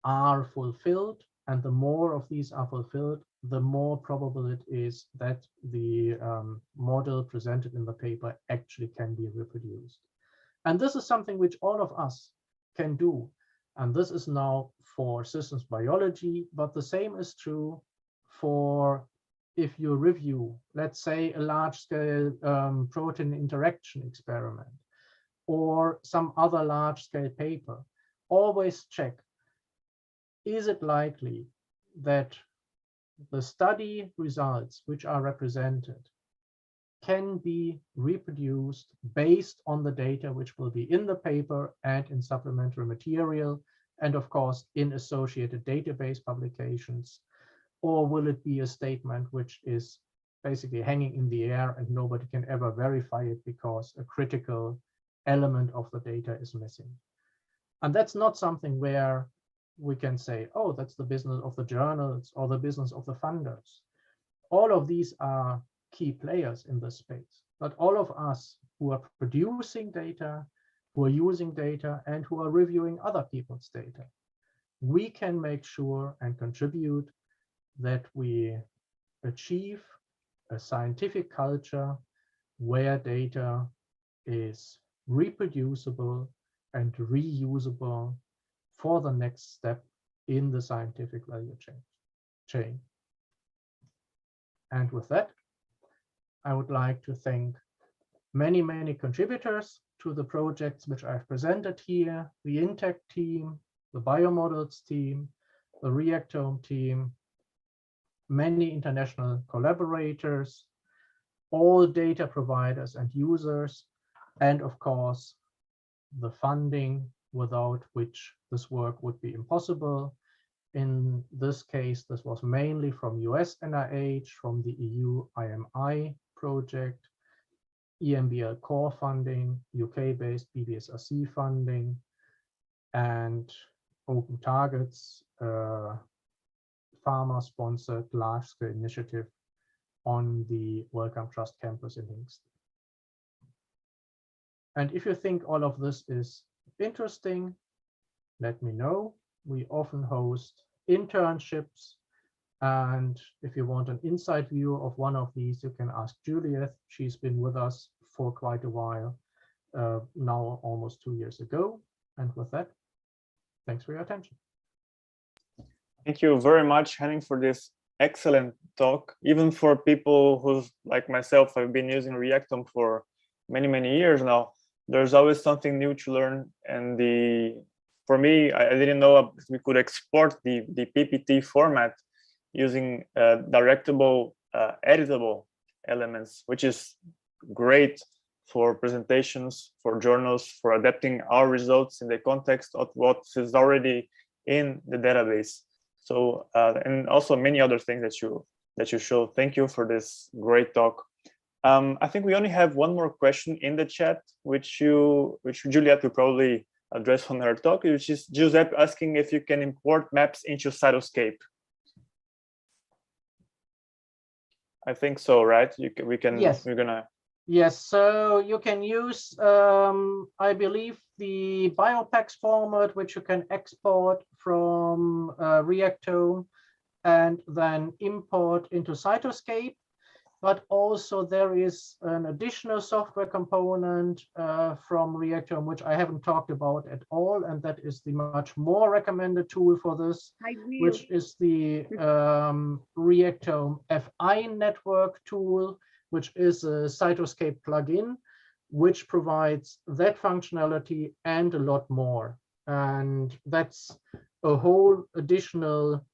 are fulfilled. And the more of these are fulfilled, the more probable it is that the model presented in the paper actually can be reproduced. And this is something which all of us can do. And this is now for systems biology, but the same is true for if you review, let's say, a large-scale protein interaction experiment or some other large-scale paper. Always check, is it likely that the study results which are represented can be reproduced based on the data which will be in the paper and in supplementary material, and of course in associated database publications? Or will it be a statement which is basically hanging in the air and nobody can ever verify it because a critical element of the data is missing? And that's not something where we can say, oh, that's the business of the journals or the business of the funders. All of these are key players in this space, but all of us who are producing data, who are using data, and who are reviewing other people's data, we can make sure and contribute that we achieve a scientific culture where data is reproducible and reusable for the next step in the scientific value chain. And with that, I would like to thank many, many contributors to the projects which I've presented here, the InTech team, the biomodels team, the Reactome team, many international collaborators, all data providers and users, and of course, the funding without which this work would be impossible. In this case, this was mainly from US NIH, from the EU IMI project, EMBL core funding, UK-based BBSRC funding, and Open Targets, pharma-sponsored large-scale initiative on the Wellcome Trust campus in Hingston. And if you think all of this is interesting, let me know. We often host internships, and if you want an inside view of one of these, you can ask Juliet. She's been with us for quite a while, now almost 2 years ago. And with that, thanks for your attention. Thank you very much, Henning, for this excellent talk. Even for people who, like myself, have been using Reactome for many, many years now, there's always something new to learn. And for me, I didn't know we could export the PPT format using directable, editable elements, which is great for presentations, for journals, for adapting our results in the context of what is already in the database. So, and also many other things that you showed. Thank you for this great talk. I think we only have one more question in the chat, which Juliet will probably address on her talk, which is Giuseppe asking if you can import maps into Cytoscape. I think so, right? We can. Yes. We're gonna. Yes. So you can use, I believe, the BioPax format, which you can export from Reactome and then import into Cytoscape. But also there is an additional software component from Reactome, which I haven't talked about at all, and that is the much more recommended tool for this, which is the Reactome FI network tool, which is a Cytoscape plugin, which provides that functionality and a lot more. And that's a whole additional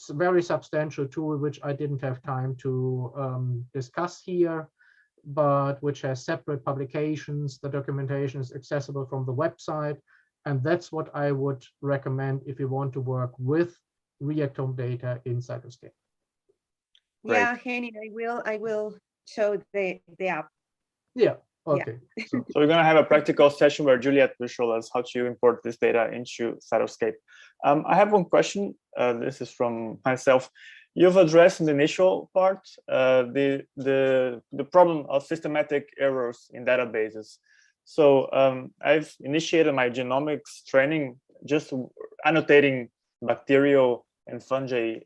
very substantial tool, which I didn't have time to discuss here, but which has separate publications. The documentation is accessible from the website. And that's what I would recommend if you want to work with Reactome data in Cytoscape. Yeah, Henny, I will show the app. Yeah, okay. Yeah. So we're going to have a practical session where Juliet will show us how to import this data into Cytoscape. I have one question. This is from myself. You've addressed in the initial part the problem of systematic errors in databases. So I've initiated my genomics training just annotating bacterial and fungi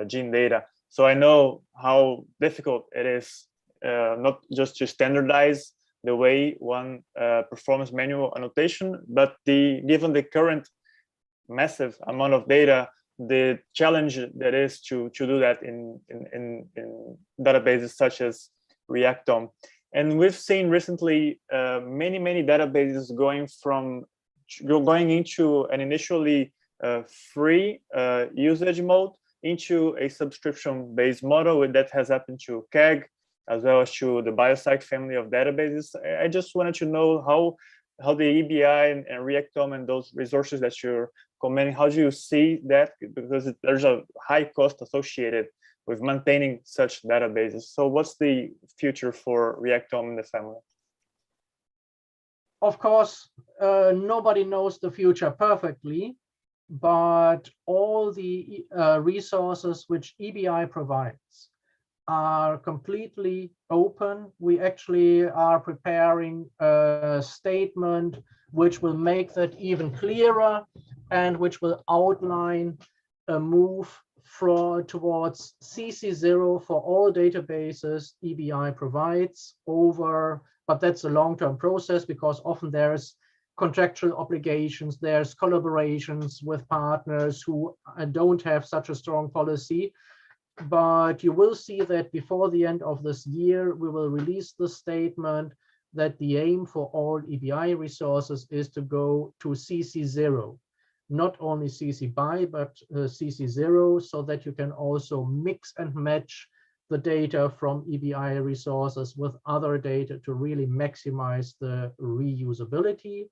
gene data. So I know how difficult it is not just to standardize the way one performs manual annotation, but given the current massive amount of data, the challenge that is to do that in databases such as Reactome. And we've seen recently many databases going into an initially free usage mode into a subscription-based model that has happened to KEGG as well as to the Biopsych family of databases. I just wanted to know how the EBI and Reactome and those resources that you're commenting, how do you see that? Because there's a high cost associated with maintaining such databases. So what's the future for Reactome in the family? Of course, nobody knows the future perfectly, but all the resources which EBI provides are completely open. We actually are preparing a statement which will make that even clearer and which will outline a move towards CC0 for all databases EBI provides but that's a long-term process because often there's contractual obligations, there's collaborations with partners who don't have such a strong policy. But you will see that before the end of this year, we will release the statement that the aim for all EBI resources is to go to CC0, not only CC BY, but CC0, so that you can also mix and match the data from EBI resources with other data to really maximize the reusability.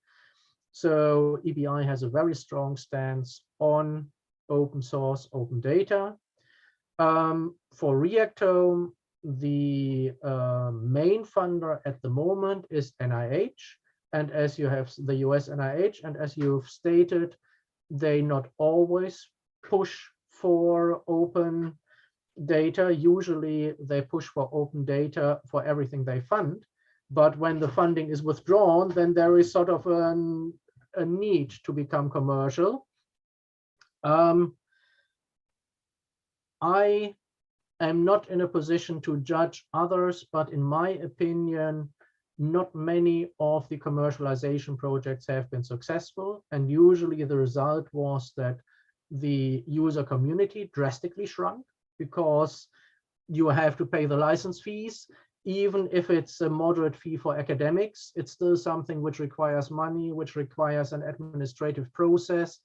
So EBI has a very strong stance on open source, open data. For Reactome, the main funder at the moment is NIH, and as you have the US NIH, and as you've stated, they not always push for open data. Usually they push for open data for everything they fund, but when the funding is withdrawn, then there is sort of a need to become commercial. I am not in a position to judge others, but in my opinion, not many of the commercialization projects have been successful. And usually the result was that the user community drastically shrunk because you have to pay the license fees. Even if it's a moderate fee for academics, it's still something which requires money, which requires an administrative process,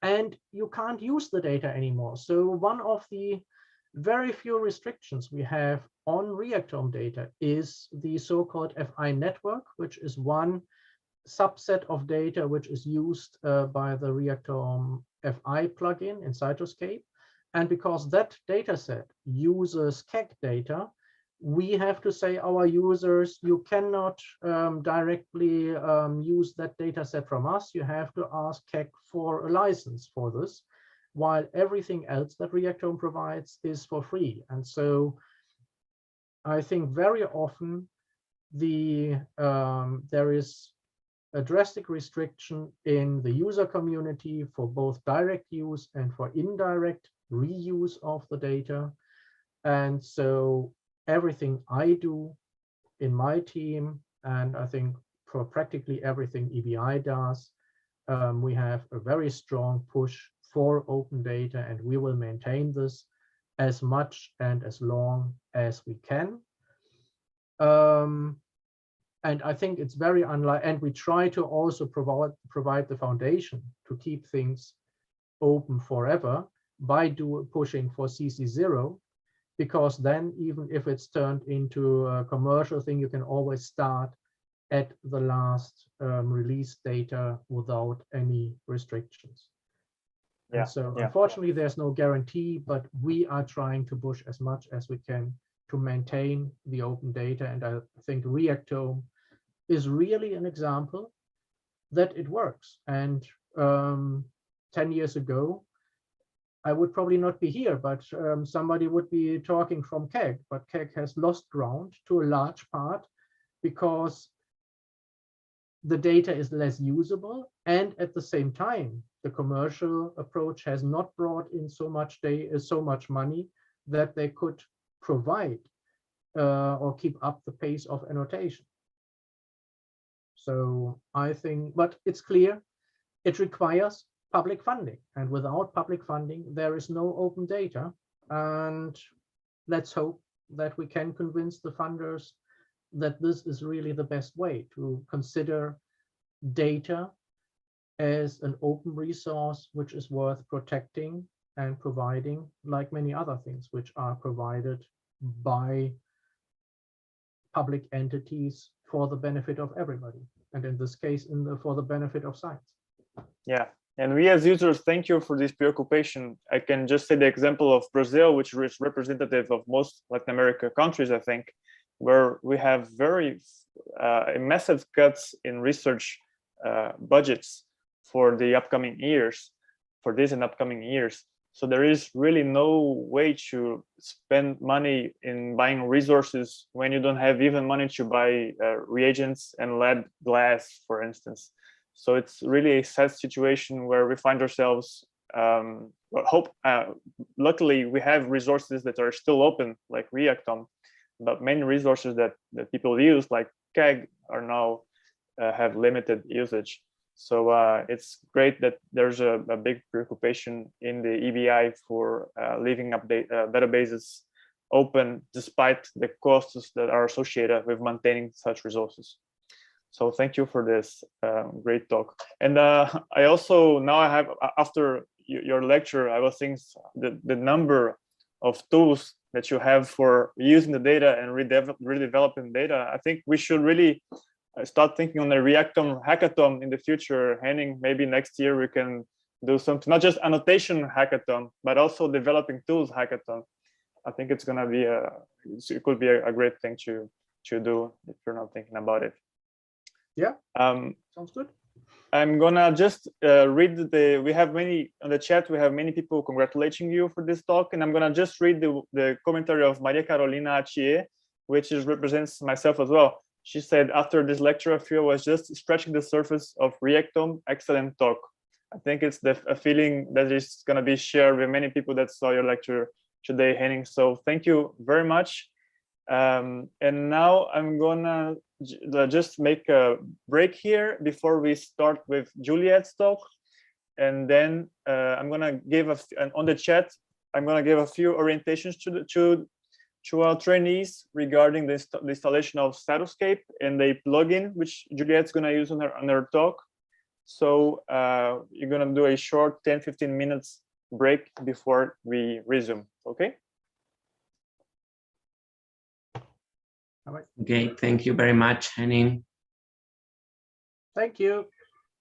and you can't use the data anymore. So one of the very few restrictions we have on Reactome data is the so-called FI network, which is one subset of data which is used by the Reactome FI plugin in Cytoscape. And because that data set uses KEGG data, we have to say our users, you cannot directly use that data set from us. You have to ask KEGG for a license for this, while everything else that Reactome provides is for free. And so I think very often there is a drastic restriction in the user community for both direct use and for indirect reuse of the data. And so everything I do in my team, and I think for practically everything EBI does, we have a very strong push for open data, and we will maintain this as much and as long as we can. And I think it's very unlikely, and we try to also provide the foundation to keep things open forever. by pushing for CC0, because then even if it's turned into a commercial thing, you can always start at the last release data without any restrictions. Yeah. And so yeah. unfortunately, there's no guarantee, but we are trying to push as much as we can to maintain the open data. And I think Reactome is really an example that it works. And 10 years ago, I would probably not be here, but somebody would be talking from KEGG, but KEGG has lost ground to a large part because the data is less usable, and at the same time, the commercial approach has not brought in so much money that they could provide or keep up the pace of annotation. So I think, but it's clear it requires public funding, and without public funding, there is no open data. And let's hope that we can convince the funders that this is really the best way to consider data as an open resource, which is worth protecting and providing, like many other things which are provided by public entities for the benefit of everybody. And in this case, for the benefit of science. Yeah. And we as users, thank you for this preoccupation. I can just say the example of Brazil, which is representative of most Latin America countries, I think, where we have very massive cuts in research budgets for the upcoming years, for this and upcoming years. So there is really no way to spend money in buying resources when you don't have even money to buy reagents and lab glass, for instance. So it's really a sad situation where we find ourselves. Luckily, we have resources that are still open, like Reactant, but many resources that people use, like KEGG, are now have limited usage. So it's great that there's a big preoccupation in the EBI for leaving databases open, despite the costs that are associated with maintaining such resources. So thank you for this great talk. And I also, now I have, after your lecture, I was thinking the number of tools that you have for using the data and redeveloping data. I think we should really start thinking on a Reactome hackathon in the future. Henning, maybe next year we can do something, not just annotation hackathon, but also developing tools hackathon. I think it's gonna be it could be a great thing to do if you're not thinking about it. Yeah, sounds good. I'm gonna just read we have many on the chat. We have many people congratulating you for this talk, and I'm gonna just read the commentary of Maria Carolina Achie, which represents myself as well. She said, after this lecture, I feel I was just scratching the surface of Reactome. Excellent talk. I think it's a feeling that is gonna be shared with many people that saw your lecture today, Henning. So thank you very much. And now I'm gonna just make a break here before we start with Juliet's talk, and then I'm gonna give on the chat. I'm gonna give a few orientations to our trainees regarding the installation of Cytoscape and the plugin which Juliet's gonna use on her talk. So you're gonna do a short 10-15 minutes break before we resume. Okay. Okay, thank you very much, Henning. Thank you.